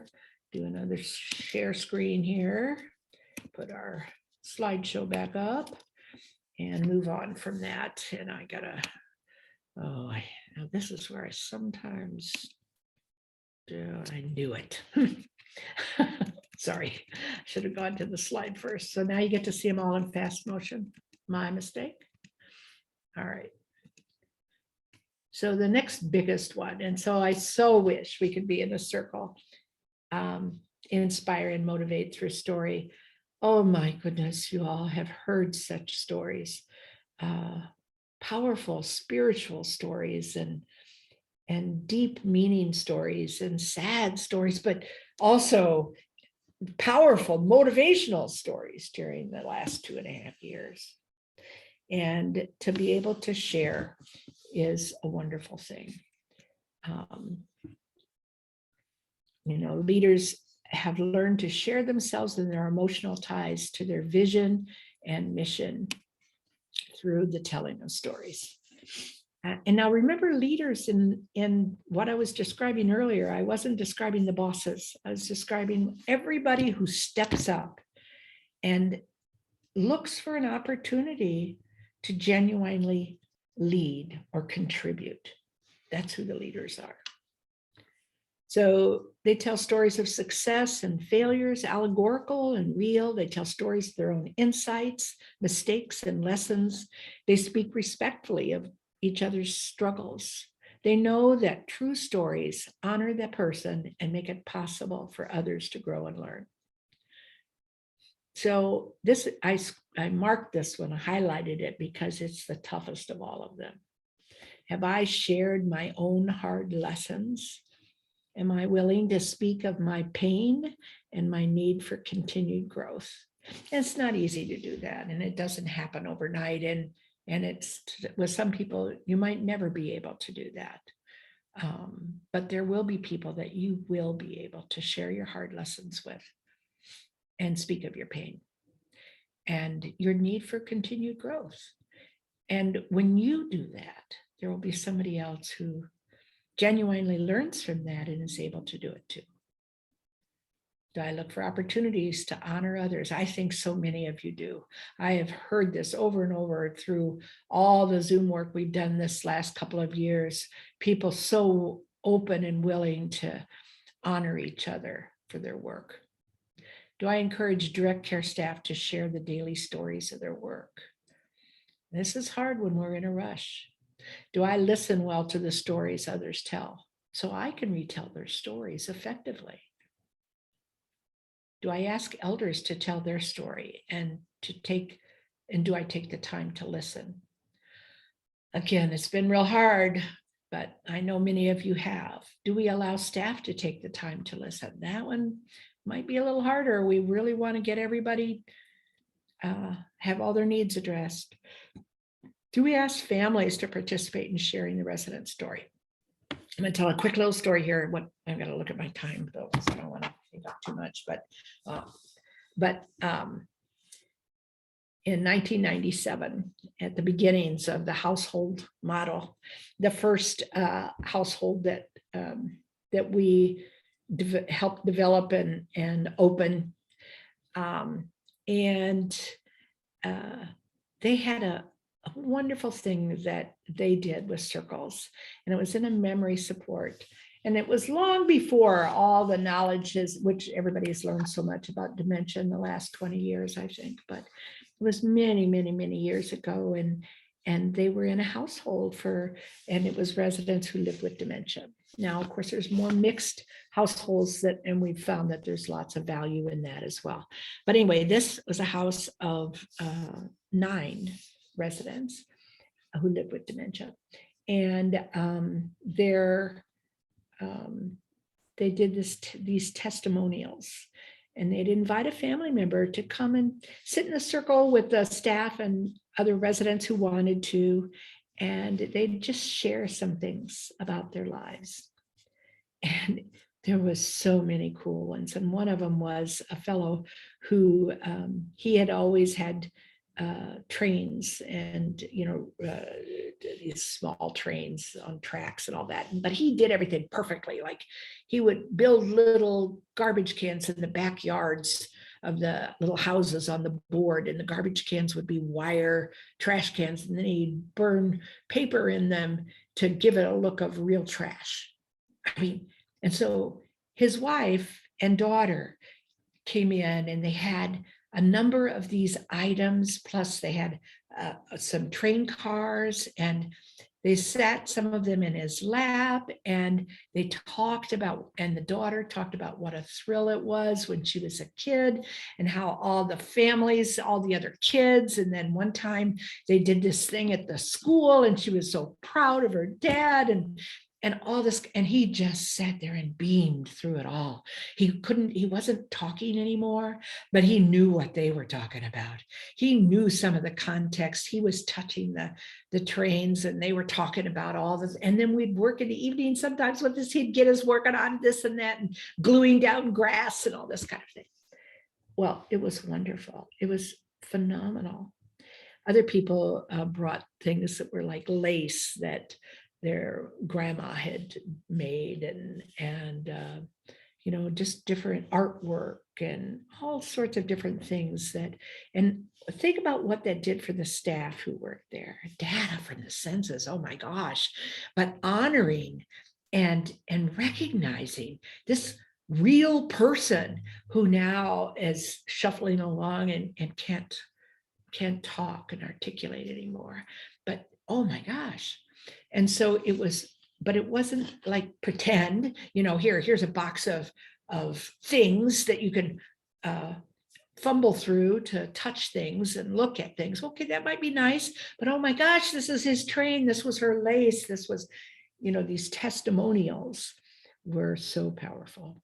do another share screen here, put our slideshow back up and move on from that. And I gotta, this is where I sometimes do, I knew it. Sorry, should have gone to the slide first. So now you get to see them all in fast motion. My mistake. All right. So the next biggest one, and so I so wish we could be in a circle, inspire and motivate through story. Oh my goodness, you all have heard such stories, powerful spiritual stories and deep meaning stories and sad stories, but also powerful motivational stories during the last 2.5 years. And to be able to share is a wonderful thing. Leaders have learned to share themselves and their emotional ties to their vision and mission through the telling of stories. And now remember, leaders in what I was describing earlier, I wasn't describing the bosses. I was describing everybody who steps up and looks for an opportunity to genuinely lead or contribute. That's who the leaders are. So they tell stories of success and failures, allegorical and real. They tell stories of their own insights, mistakes, and lessons. They speak respectfully of each other's struggles. They know that true stories honor the person and make it possible for others to grow and learn. So this, I marked this one, I highlighted it because it's the toughest of all of them. Have I shared my own hard lessons? Am I willing to speak of my pain and my need for continued growth? And it's not easy to do that, and it doesn't happen overnight. And it's, with some people, you might never be able to do that. But there will be people that you will be able to share your hard lessons with and speak of your pain and your need for continued growth. And when you do that, there will be somebody else who genuinely learns from that and is able to do it too. Do I look for opportunities to honor others? I think so many of you do. I have heard this over and over through all the Zoom work we've done this last couple of years. People so open and willing to honor each other for their work. Do I encourage direct care staff to share the daily stories of their work? This is hard when we're in a rush. Do I listen well to the stories others tell so I can retell their stories effectively? Do I ask elders to tell their story and do I take the time to listen? Again, it's been real hard, but I know many of you have. Do we allow staff to take the time to listen? That one might be a little harder. We really want to get everybody have all their needs addressed. Do we ask families to participate in sharing the resident story? I'm going to tell a quick little story here. I'm going to look at my time though, because I don't want to take up too much. But in 1997, at the beginnings of the household model, the first household that we helped develop and open, they had a wonderful thing that they did with circles, and it was in a memory support. And it was long before all the knowledge which everybody has learned so much about dementia in the last 20 years, I think, but it was many, many, many years ago. And they were in a household and it was residents who lived with dementia. Now, of course, there's more mixed households and we've found that there's lots of value in that as well. But anyway, this was a house of 9 residents who lived with dementia. And they did these testimonials, and they'd invite a family member to come and sit in a circle with the staff and other residents who wanted to, and they'd just share some things about their lives. And there was so many cool ones. And one of them was a fellow who he had always had trains and these small trains on tracks and all that, but he did everything perfectly. Like he would build little garbage cans in the backyards of the little houses on the board, and the garbage cans would be wire trash cans, and then he'd burn paper in them to give it a look of real trash. I mean, and so his wife and daughter came in, and they had a number of these items, plus they had some train cars, and they sat some of them in his lap, and they talked about, and the daughter talked about what a thrill it was when she was a kid, and how all the families, all the other kids, and then one time they did this thing at the school, and she was so proud of her dad, and all this, and he just sat there and beamed through it all. He wasn't talking anymore, but he knew what they were talking about. He knew some of the context. He was touching the trains, and they were talking about all this. And then we'd work in the evening sometimes with this. He'd get us working on this and that, and gluing down grass and all this kind of thing. Well, it was wonderful. It was phenomenal. Other people brought things that were like lace that their grandma had made, and just different artwork and all sorts of different things and think about what that did for the staff who worked there. Data from the census, oh my gosh, but honoring and recognizing this real person who now is shuffling along and can't talk and articulate anymore. But oh my gosh. And so it was, but it wasn't like pretend, here's a box of things that you can fumble through to touch things and look at things. Okay, that might be nice, but oh my gosh, this is his train. This was her lace. This was, these testimonials were so powerful.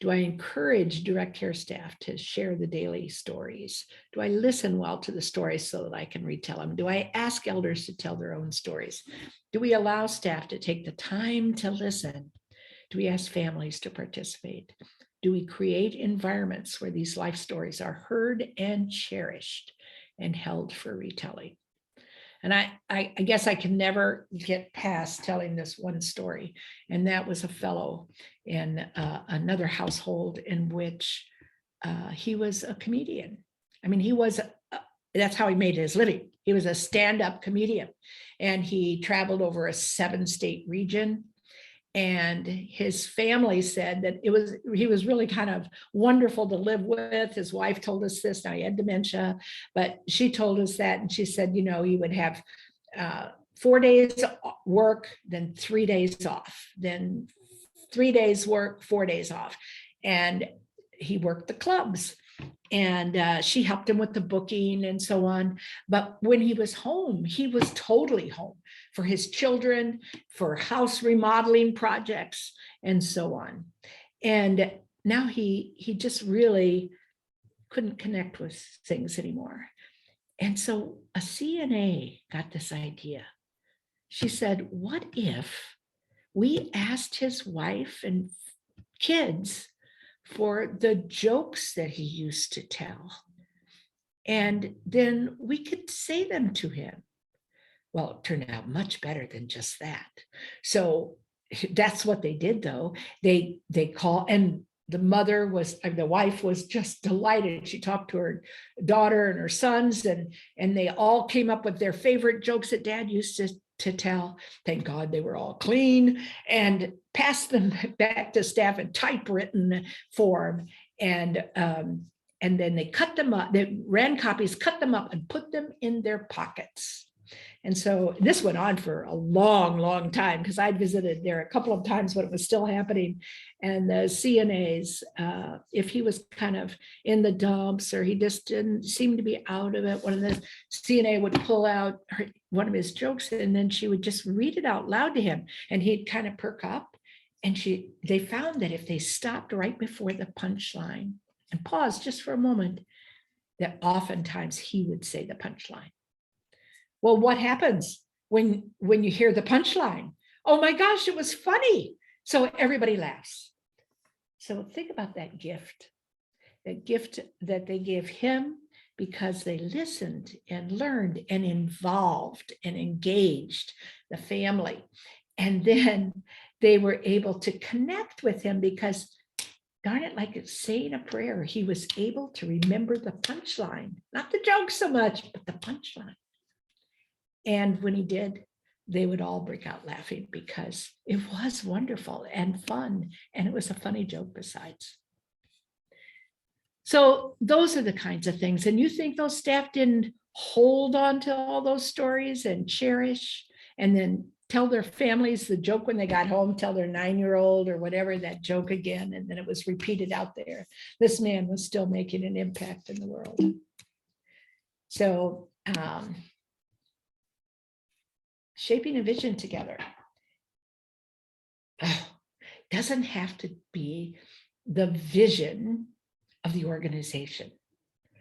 Do I encourage direct care staff to share the daily stories? Do I listen well to the stories so that I can retell them? Do I ask elders to tell their own stories? Do we allow staff to take the time to listen? Do we ask families to participate? Do we create environments where these life stories are heard and cherished and held for retelling? And I guess I can never get past telling this one story. And that was a fellow in another household in which he was a comedian. I mean, that's how he made his living. He was a stand-up comedian, and he traveled over a 7-state region. And his family said that he was really kind of wonderful to live with. His wife told us this. Now, he had dementia, but she told us that, and she said, he would have 4 days work, then 3 days off, then 3 days work, 4 days off. And he worked the clubs, and she helped him with the booking and so on. But when he was home, he was totally home for his children, for house remodeling projects, and so on. And now he just really couldn't connect with things anymore. And so a CNA got this idea. She said, what if we asked his wife and kids for the jokes that he used to tell, and then we could say them to him? Well, it turned out much better than just that. So that's what they did, though. They call, and the wife was just delighted. She talked to her daughter and her sons, and they all came up with their favorite jokes that Dad used to tell. Thank God they were all clean, and passed them back to staff in typewritten form. And then they cut them up. They ran copies, cut them up, and put them in their pockets. And so this went on for a long, long time, because I visited there a couple of times when it was still happening. And the CNAs, if he was kind of in the dumps or he just didn't seem to be out of it, one of the CNA would pull out one of his jokes, and then she would just read it out loud to him, and he'd kind of perk up. And they found that if they stopped right before the punchline and paused just for a moment, that oftentimes he would say the punchline. Well, what happens when you hear the punchline? Oh my gosh, it was funny. So everybody laughs. So think about that gift that they gave him, because they listened and learned and involved and engaged the family. And then they were able to connect with him, because darn it, like it's saying a prayer, he was able to remember the punchline, not the joke so much, but the punchline. And when he did, they would all break out laughing, because it was wonderful and fun. And it was a funny joke besides. So those are the kinds of things. And you think those staff didn't hold on to all those stories and cherish, and then tell their families the joke when they got home, tell their 9-year-old or whatever that joke again, and then it was repeated out there. This man was still making an impact in the world. So shaping a vision together doesn't have to be the vision of the organization.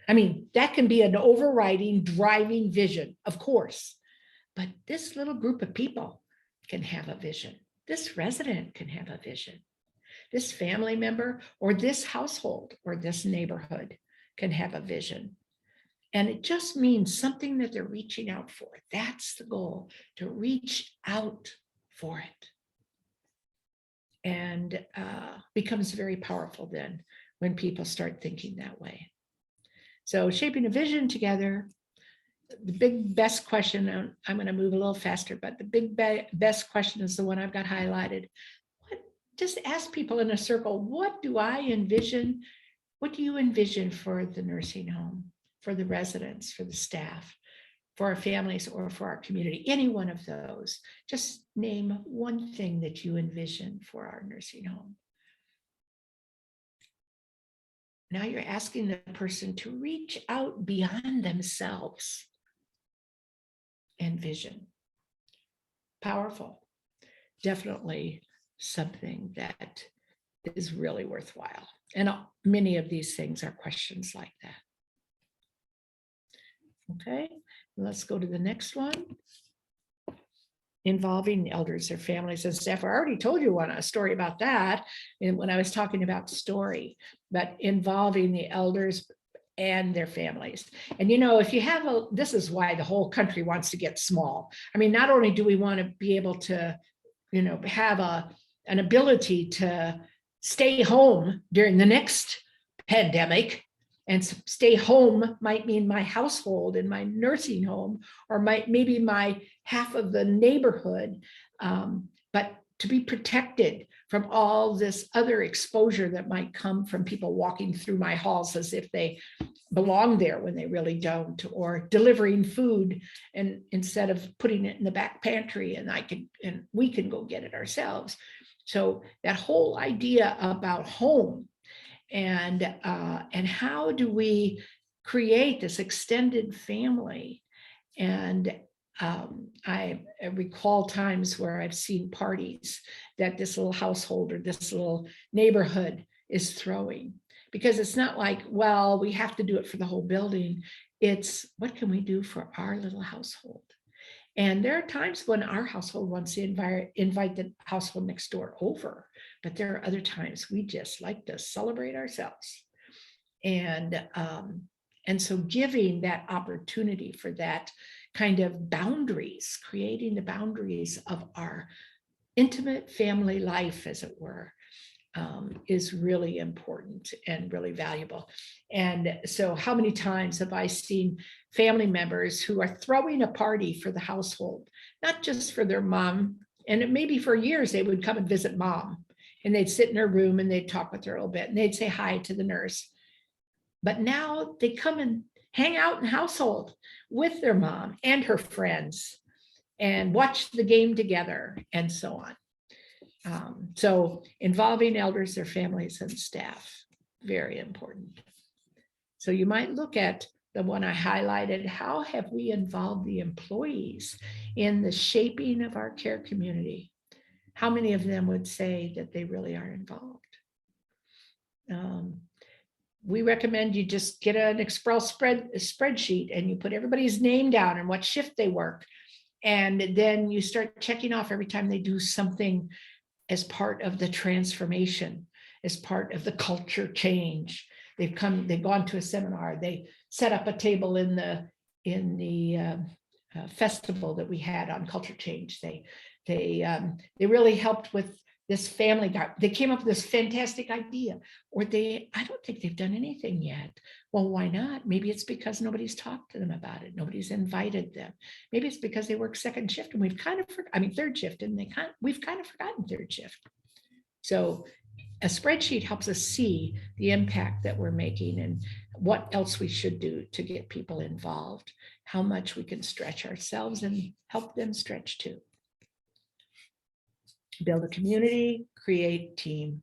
I mean, that can be an overriding, driving vision, of course, but this little group of people can have a vision. This resident can have a vision. This family member or this household or this neighborhood can have a vision. And it just means something that they're reaching out for. That's the goal, to reach out for it. And becomes very powerful then when people start thinking that way. So shaping a vision together, the big best question, I'm going to move a little faster, but the big best question is the one I've got highlighted. Just ask people in a circle, what do I envision? What do you envision for the nursing home, for the residents, for the staff, for our families, or for our community? Any one of those. Just name one thing that you envision for our nursing home. Now you're asking the person to reach out beyond themselves and vision. Powerful. Definitely something that is really worthwhile. And many of these things are questions like that. Okay, let's go to the next one. Involving elders, their families, and staff. I already told you a story about that when I was talking about story, but involving the elders and their families. And if you have this is why the whole country wants to get small. I mean, not only do we want to be able to, have an ability to stay home during the next pandemic. And stay home might mean my household and my nursing home, or maybe my half of the neighborhood. But to be protected from all this other exposure that might come from people walking through my halls as if they belong there when they really don't, or delivering food and instead of putting it in the back pantry and we can go get it ourselves. So that whole idea about home and how do we create this extended family. And I recall times where I've seen parties that this little household or this little neighborhood is throwing, because it's not like, well, we have to do it for the whole building. It's what can we do for our little household? And there are times when our household wants to invite the household next door over, but there are other times we just like to celebrate ourselves. And so giving that opportunity for that kind of boundaries, creating the boundaries of our intimate family life, as it were, is really important and really valuable. And so how many times have I seen family members who are throwing a party for the household, not just for their mom, and it may be for years they would come and visit mom, and they'd sit in her room and they'd talk with her a little bit and they'd say hi to the nurse. But now they come and hang out in household with their mom and her friends and watch the game together and so on. So involving elders, their families, and staff, very important. So you might look at the one I highlighted. How have we involved the employees in the shaping of our care community? How many of them would say that they really are involved? We recommend you just get an Excel spreadsheet and you put everybody's name down and what shift they work. And then you start checking off every time they do something as part of the transformation, as part of the culture change. They've gone to a seminar, they set up a table in the festival that we had on culture change. They really helped with this family guy. They came up with this fantastic idea, or I don't think they've done anything yet. Well, why not? Maybe it's because nobody's talked to them about it. Nobody's invited them. Maybe it's because they work second shift and we've kind of, third shift, and we've kind of forgotten third shift. So a spreadsheet helps us see the impact that we're making and what else we should do to get people involved, how much we can stretch ourselves and help them stretch too. Build a community, create team.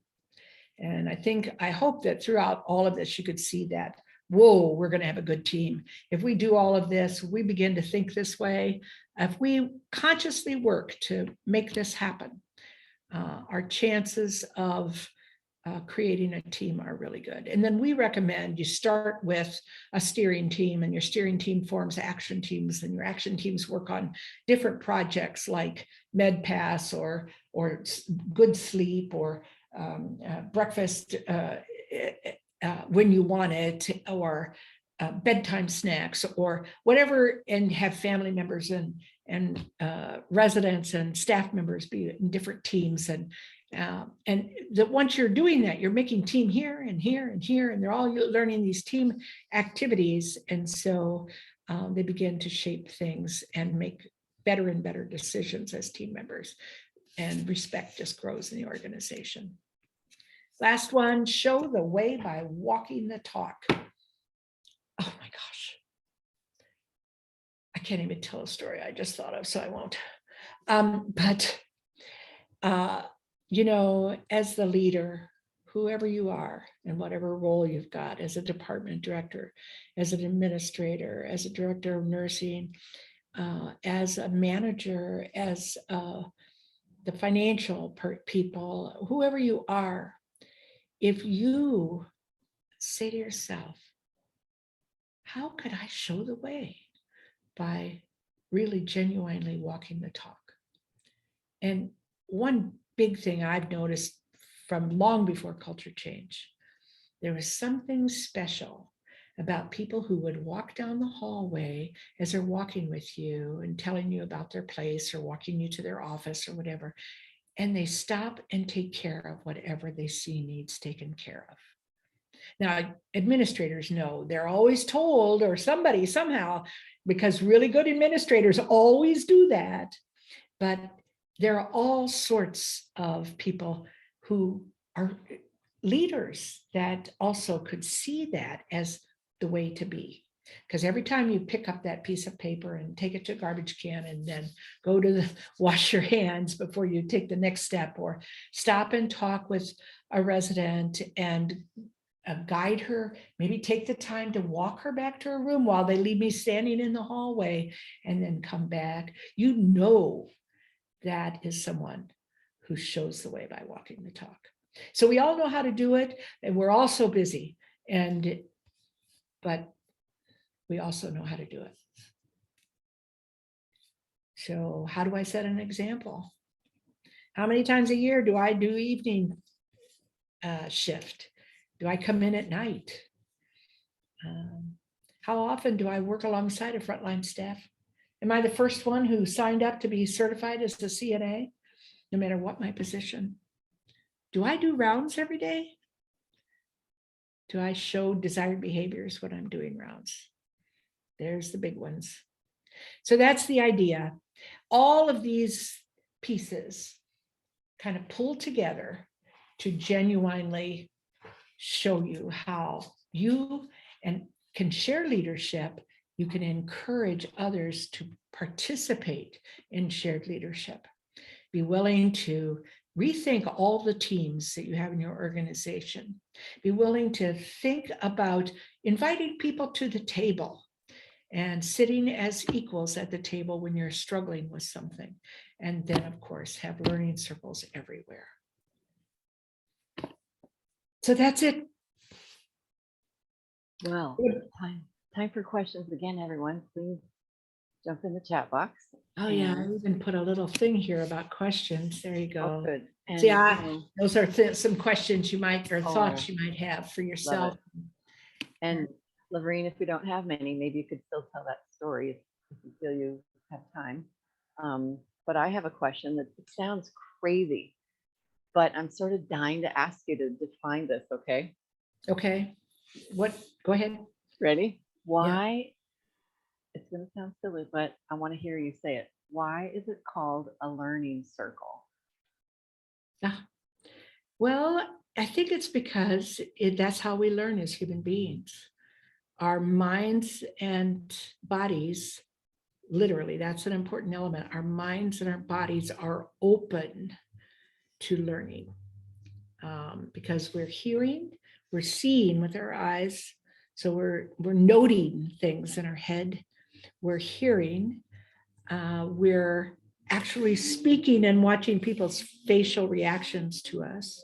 And I hope that throughout all of this, you could see that, whoa, we're going to have a good team. If we do all of this, we begin to think this way. If we consciously work to make this happen, our chances of creating a team are really good. And then we recommend you start with a steering team, and your steering team forms action teams, and your action teams work on different projects like MedPass or good sleep or breakfast when you want it, or bedtime snacks or whatever, and have family members and residents and staff members be in different teams. And that once you're doing that, you're making team here and here and here, and they're all learning these team activities. And so they begin to shape things and make better and better decisions as team members, and respect just grows in the organization. Last one, show the way by walking the talk. Oh my gosh. I can't even tell a story I just thought of, so I won't. As the leader, whoever you are and whatever role you've got, as a department director, as an administrator, as a director of nursing, as a manager, as the financial people, whoever you are, if you say to yourself, how could I show the way by really genuinely walking the talk? And one big thing I've noticed from long before culture change, there was something special about people who would walk down the hallway as they're walking with you and telling you about their place or walking you to their office or whatever, and they stop and take care of whatever they see needs taken care of. Now, administrators know, they're always told, or somebody somehow, because really good administrators always do that. But there are all sorts of people who are leaders that also could see that as the way to be. Because every time you pick up that piece of paper and take it to a garbage can and then go to the wash your hands before you take the next step, or stop and talk with a resident and guide her, maybe take the time to walk her back to her room while they leave me standing in the hallway and then come back, you know that is someone who shows the way by walking the talk. So we all know how to do it, and we're all so busy, but we also know how to do it. So how do I set an example? How many times a year do I do evening shift? Do I come in at night? How often do I work alongside a frontline staff? Am I the first one who signed up to be certified as a CNA, no matter what my position? Do I do rounds every day? Do I show desired behaviors when I'm doing rounds? There's the big ones. So that's the idea. All of these pieces kind of pull together to genuinely show you how you can share leadership. You can encourage others to participate in shared leadership. Be willing to rethink all the teams that you have in your organization. Be willing to think about inviting people to the table and sitting as equals at the table when you're struggling with something. And then, of course, have learning circles everywhere. So that's it. Well, time for questions again, everyone. Please jump in the chat box. Oh yeah, I even put a little thing here about questions. There you Oh, go. good. And, See, those are some questions you might, or thoughts Oh, you might have for love yourself. it. And Laverine, if we don't have many, maybe you could still tell that story if you feel you have time. But I have a question that sounds crazy, but I'm sort of dying to ask you to define this, okay? Okay. What? Go ahead. Ready? Why? It's going to sound silly, but I want to hear you say it. Why is it called a learning circle? Well, I think it's because that's how we learn as human beings. Our minds and bodies, literally, that's an important element. Our minds and our bodies are open to learning because we're hearing, we're seeing with our eyes. So we're noting things in our head. We're hearing. We're actually speaking and watching people's facial reactions to us.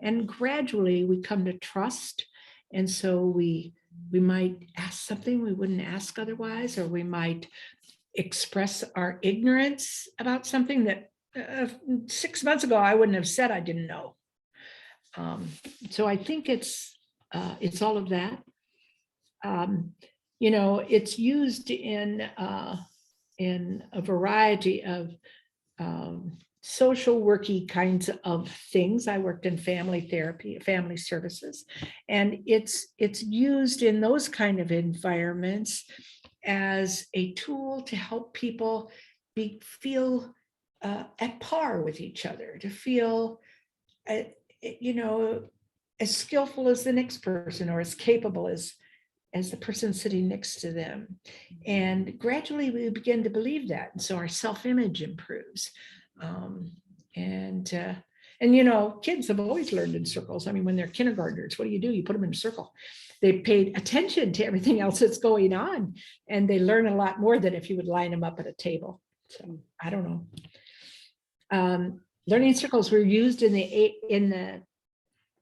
And gradually we come to trust. And so we might ask something we wouldn't ask otherwise, or we might express our ignorance about something that 6 months ago I wouldn't have said I didn't know. So I think it's all of that. It's used in a variety of social worky kinds of things. I worked in family therapy, family services, and it's used in those kind of environments as a tool to help people feel at par with each other, to feel as skillful as the next person, or as capable as the person sitting next to them. And gradually we begin to believe that. And so our self-image improves. Kids have always learned in circles. I mean, when they're kindergartners, what do? You put them in a circle. They paid attention to everything else that's going on, and they learn a lot more than if you would line them up at a table. So I don't know. Learning circles were used in the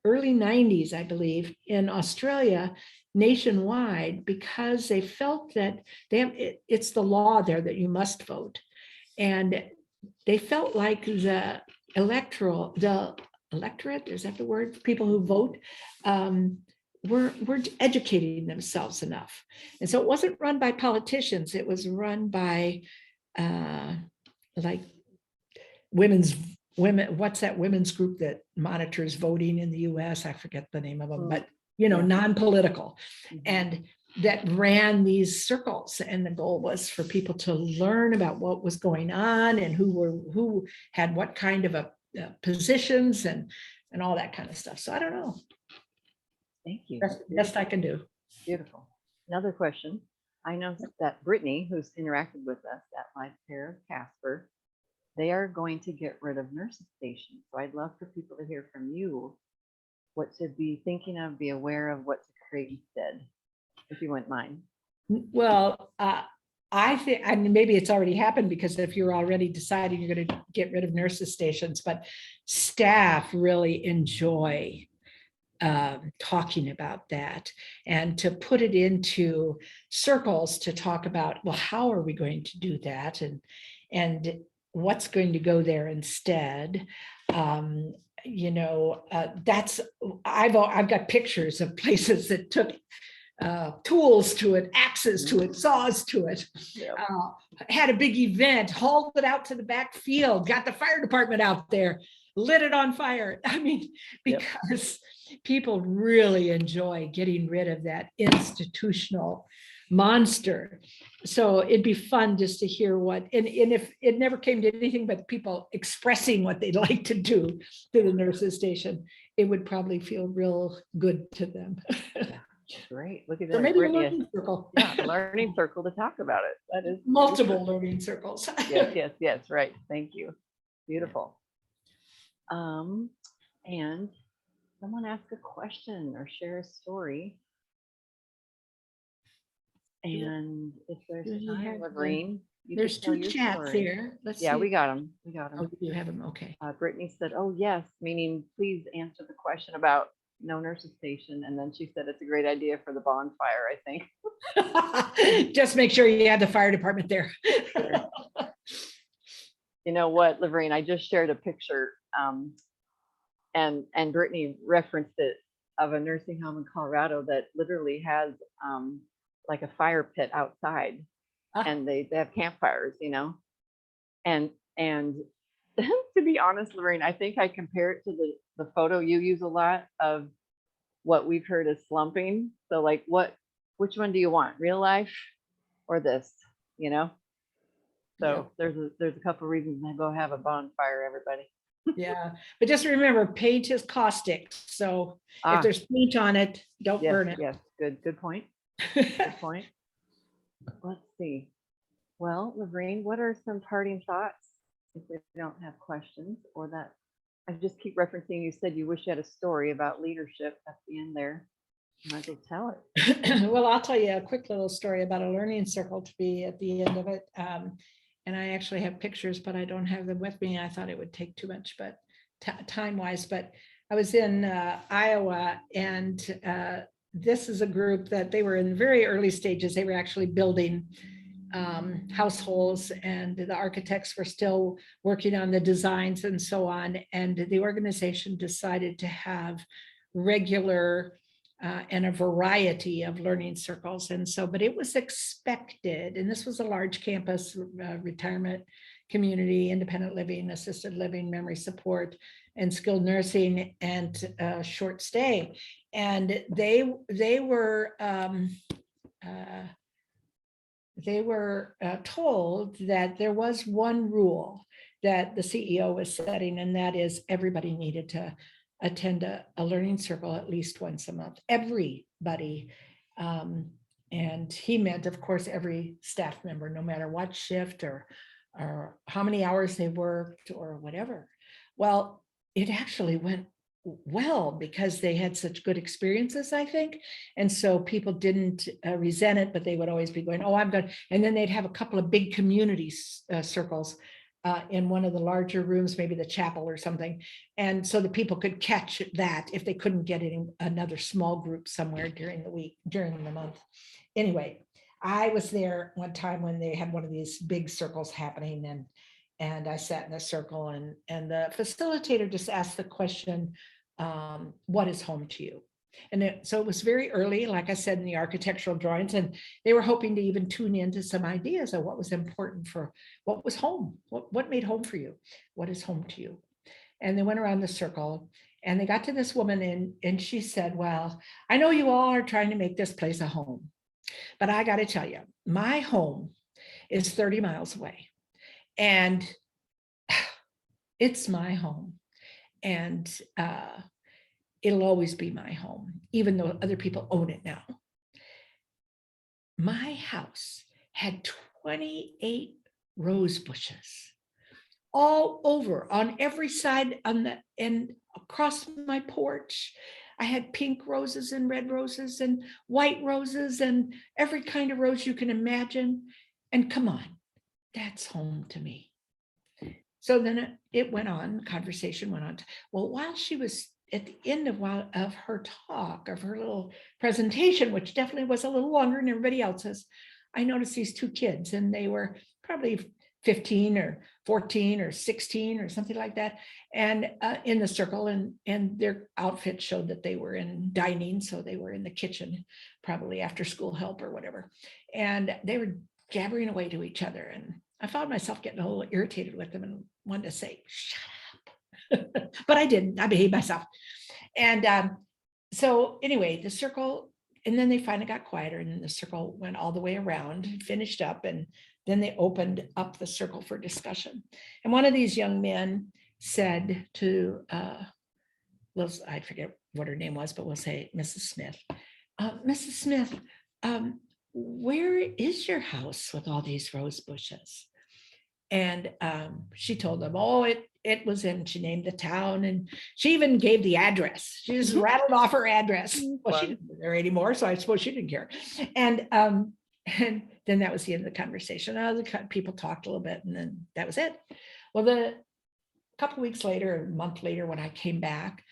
early 90s, I believe, in Australia, nationwide, because they felt that it's the law there that you must vote. And they felt like the electorate, is that the word? People who vote, were educating themselves enough. And so it wasn't run by politicians, it was run by like women, what's that women's group that monitors voting in the US? I forget the name of them, but Yeah. non-political, Mhm. and that ran these circles. And the goal was for people to learn about what was going on and who had what kind of positions and all that kind of stuff. So I don't know. Thank you. That's the best I can do. Beautiful. Another question. I know that Brittany, who's interacted with us at Live Pair of Casper, they are going to get rid of nurses stations. So I'd love for people to hear from you what to be thinking of, be aware of, what to create instead, if you wouldn't mind. Well, I think, I mean, maybe it's already happened, because if you're already deciding you're going to get rid of nurses stations, but staff really enjoy talking about that, and to put it into circles to talk about, well, how are we going to do that, and what's going to go there instead. That's, I've got pictures of places that took tools to it, axes to it, saws to it, Yep. had a big event, hauled it out to the back field, got the fire department out there, lit it on fire. I mean, Yep. because people really enjoy getting rid of that institutional monster. So it'd be fun just to hear what, and if it never came to anything but people expressing what they'd like to do to the nurses station, it would probably feel real good to them. Great. Look at So that. maybe a Brittany. learning circle. Yeah, a learning circle to talk about it. That is Multiple learning circles. yes, right. Thank you. Beautiful. And someone ask a question or share a story. And if there's Do you time, have Lorraine, you There's could tell two your chats story. here. Let's Yeah, see. we got them. We got Oh, them. you have them. Okay. Brittany said, "Oh yes," meaning please answer the question about no nurses station. And then she said it's a great idea for the bonfire, I think. Just make sure you have the fire department there. Sure. You know what, Lorraine, I just shared a picture, and Brittany referenced it, of a nursing home in Colorado that literally has like a fire pit outside, and they have campfires, and to be honest, Lorraine, I think I compare it to the photo you use a lot of what we've heard as slumping. So like, which one do you want, real life or this, So there's a couple of reasons to go have a bonfire, everybody. Yeah, but just remember, paint is caustic. So if there's paint on it, don't burn it. Yes, good point. Good point. Let's see. Well, Lorraine, what are some parting thoughts if we don't have questions, or that I just keep referencing? You said you wish you had a story about leadership at the end there. You might as well tell it. Well, I'll tell you a quick little story about a learning circle to be at the end of it. And I actually have pictures, but I don't have them with me. I thought it would take too much, but time-wise. But I was in Iowa, and this is a group that they were in very early stages. They were actually building households, and the architects were still working on the designs and so on. And the organization decided to have regular and a variety of learning circles. And so, but it was expected, and this was a large campus, retirement community, independent living, assisted living, memory support, and skilled nursing, and short stay. And they were told that there was one rule that the CEO was setting, and that is everybody needed to attend a learning circle at least once a month, everybody. And he meant, of course, every staff member, no matter what shift or how many hours they worked or whatever. Well, it actually went well because they had such good experiences, I think. And so people didn't resent it, but they would always be going, oh, I'm good. And then they'd have a couple of big community circles in one of the larger rooms, maybe the chapel or something. And so the people could catch that if they couldn't get in another small group somewhere during the week, during the month. Anyway, I was there one time when they had one of these big circles happening, and I sat in a circle, and the facilitator just asked the question, what is home to you? And so it was very early, like I said, in the architectural drawings, and they were hoping to even tune into some ideas of what was important for what was home, what made home for you, what is home to you. And they went around the circle, And they got to this woman and she said, well, I know you all are trying to make this place a home, but I got to tell you, my home is 30 miles away and it's my home. And it'll always be my home, even though other people own it now. My house had 28 rose bushes all over on every side and across my porch. I had pink roses and red roses and white roses and every kind of rose you can imagine. And come on, that's home to me. So then it went on, conversation went on. Well, while she was at the end of her talk, of her little presentation, which definitely was a little longer than everybody else's, I noticed these two kids, and they were probably 15 or 14 or 16 or something like that, and in the circle, and their outfit showed that they were in dining, so they were in the kitchen, probably after school help or whatever, and they were jabbering away to each other, and I found myself getting a little irritated with them and wanted to say, shut up. But I didn't. I behaved myself. And so anyway, the circle, and then they finally got quieter, and then the circle went all the way around, finished up, and then they opened up the circle for discussion. And one of these young men said to, I forget what her name was, but we'll say Mrs. Smith. Mrs. Smith, where is your house with all these rose bushes? And she told them, oh, it was in, she named the town, and she even gave the address. She just rattled off her address. Well, she didn't live there anymore, so I suppose she didn't care. And then that was the end of the conversation. The people talked a little bit, and then that was it. Well, the couple of weeks later, a month later, when I came back,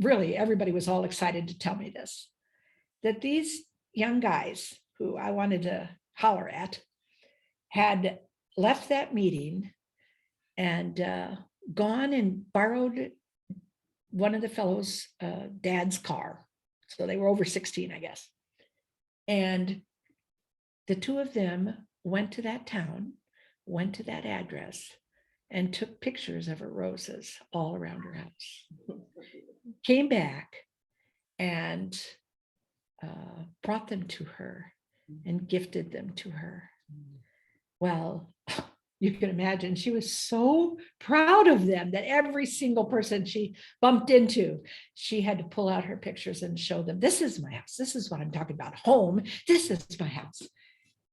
really everybody was all excited to tell me this, that these young guys who I wanted to holler at had left that meeting and gone and borrowed one of the fellows' dad's car. So they were over 16, I guess. And the two of them went to that town, went to that address, and took pictures of her roses all around her house. Came back and brought them to her and gifted them to her. Well, you can imagine she was so proud of them that every single person she bumped into, she had to pull out her pictures and show them, this is my house. This is what I'm talking about. Home. This is my house.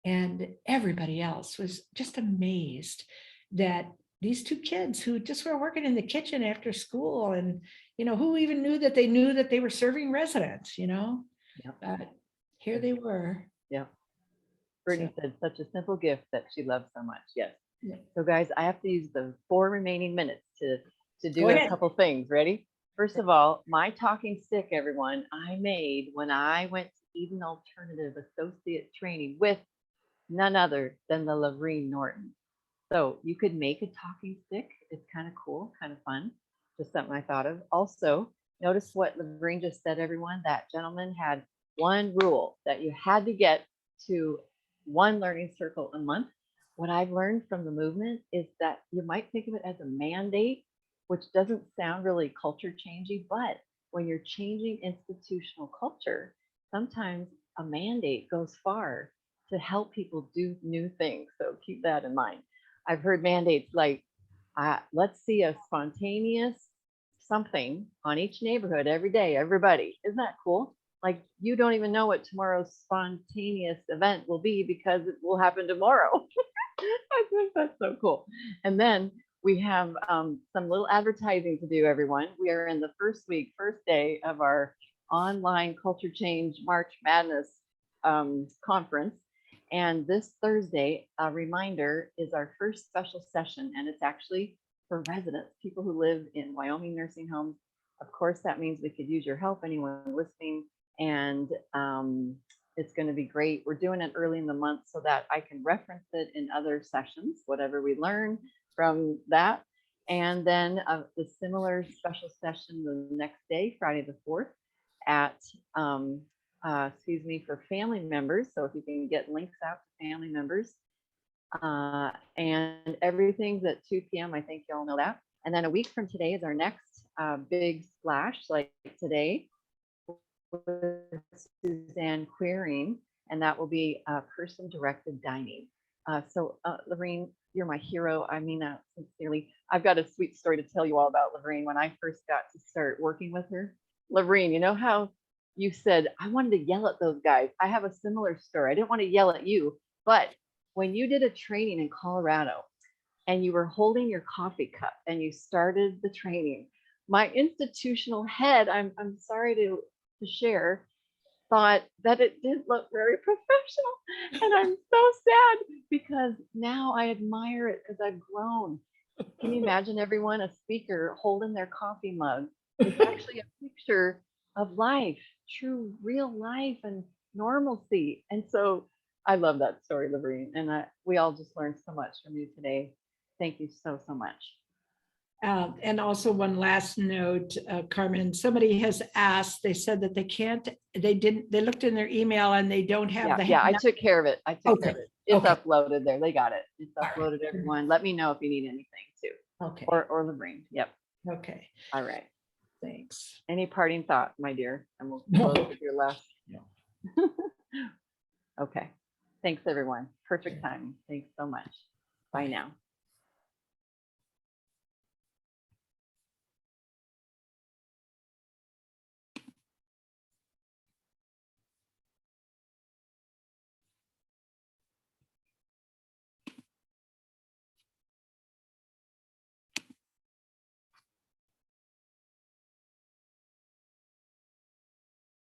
And everybody else was just amazed that these two kids who just were working in the kitchen after school, and, who even knew that they were serving residents, Yep. But here they were. Yeah. Brittany said such a simple gift that she loves so much. Yes. Yeah. So guys, I have to use the 4 remaining minutes to do Go a ahead. couple things. Ready? First of all, my talking stick, everyone, I made when I went to Eden Alternative Associate Training with none other than the Lavrine Norton. So you could make a talking stick. It's kind of cool, kind of fun. Just something I thought of. Also, notice what Lavrine just said, everyone. That gentleman had one rule that you had to get to 1 learning circle a month. What I've learned from the movement is that you might think of it as a mandate, which doesn't sound really culture changing, but when you're changing institutional culture, sometimes a mandate goes far to help people do new things. So keep that in mind. I've heard mandates like, let's see a spontaneous something on each neighborhood every day, everybody. Isn't that cool? Like, you don't even know what tomorrow's spontaneous event will be because it will happen tomorrow. I think that's so cool. And then we have some little advertising to do, everyone. We are in the first day of our online Culture Change March Madness conference. And this Thursday, a reminder, is our first special session, and it's actually for residents, people who live in Wyoming nursing homes. Of course, that means we could use your help, anyone listening, and it's going to be great. We're doing it early in the month so that I can reference it in other sessions, whatever we learn from that. And then the similar special session the next day, Friday the 4th, at for family members. So if you can get links out to family members, and everything's at 2 p.m. I think you all know that. And then a week from today is our next big splash, like today, with Suzanne Queering, and that will be person-directed dining. Lorraine, you're my hero. I mean that sincerely. I've got a sweet story to tell you all about Lorraine. When I first got to start working with her, Lorraine, you know how you said, I wanted to yell at those guys. I have a similar story. I didn't want to yell at you, but when you did a training in Colorado and you were holding your coffee cup and you started the training, my institutional head, I'm sorry to share, thought that it didn't look very professional. And I'm so sad because now I admire it because I've grown. Can you imagine everyone, a speaker holding their coffee mug? It's actually a picture of life, true, real life and normalcy. And so I love that story, Lorraine. And we all just learned so much from you today. Thank you so, so much. And also one last note, Carmen, somebody has asked, they said that they looked in their email and they don't have the. Yeah, I took care of it. Care of it. It's Okay. uploaded there. They got it. It's uploaded, right. everyone. Let me know if you need anything too. Okay. Or Lorraine. Yep. Okay. All right. Thanks. Any parting thought, my dear? And we'll close with your last. No. Okay. Thanks, everyone. Perfect timing. Thanks so much. Bye now.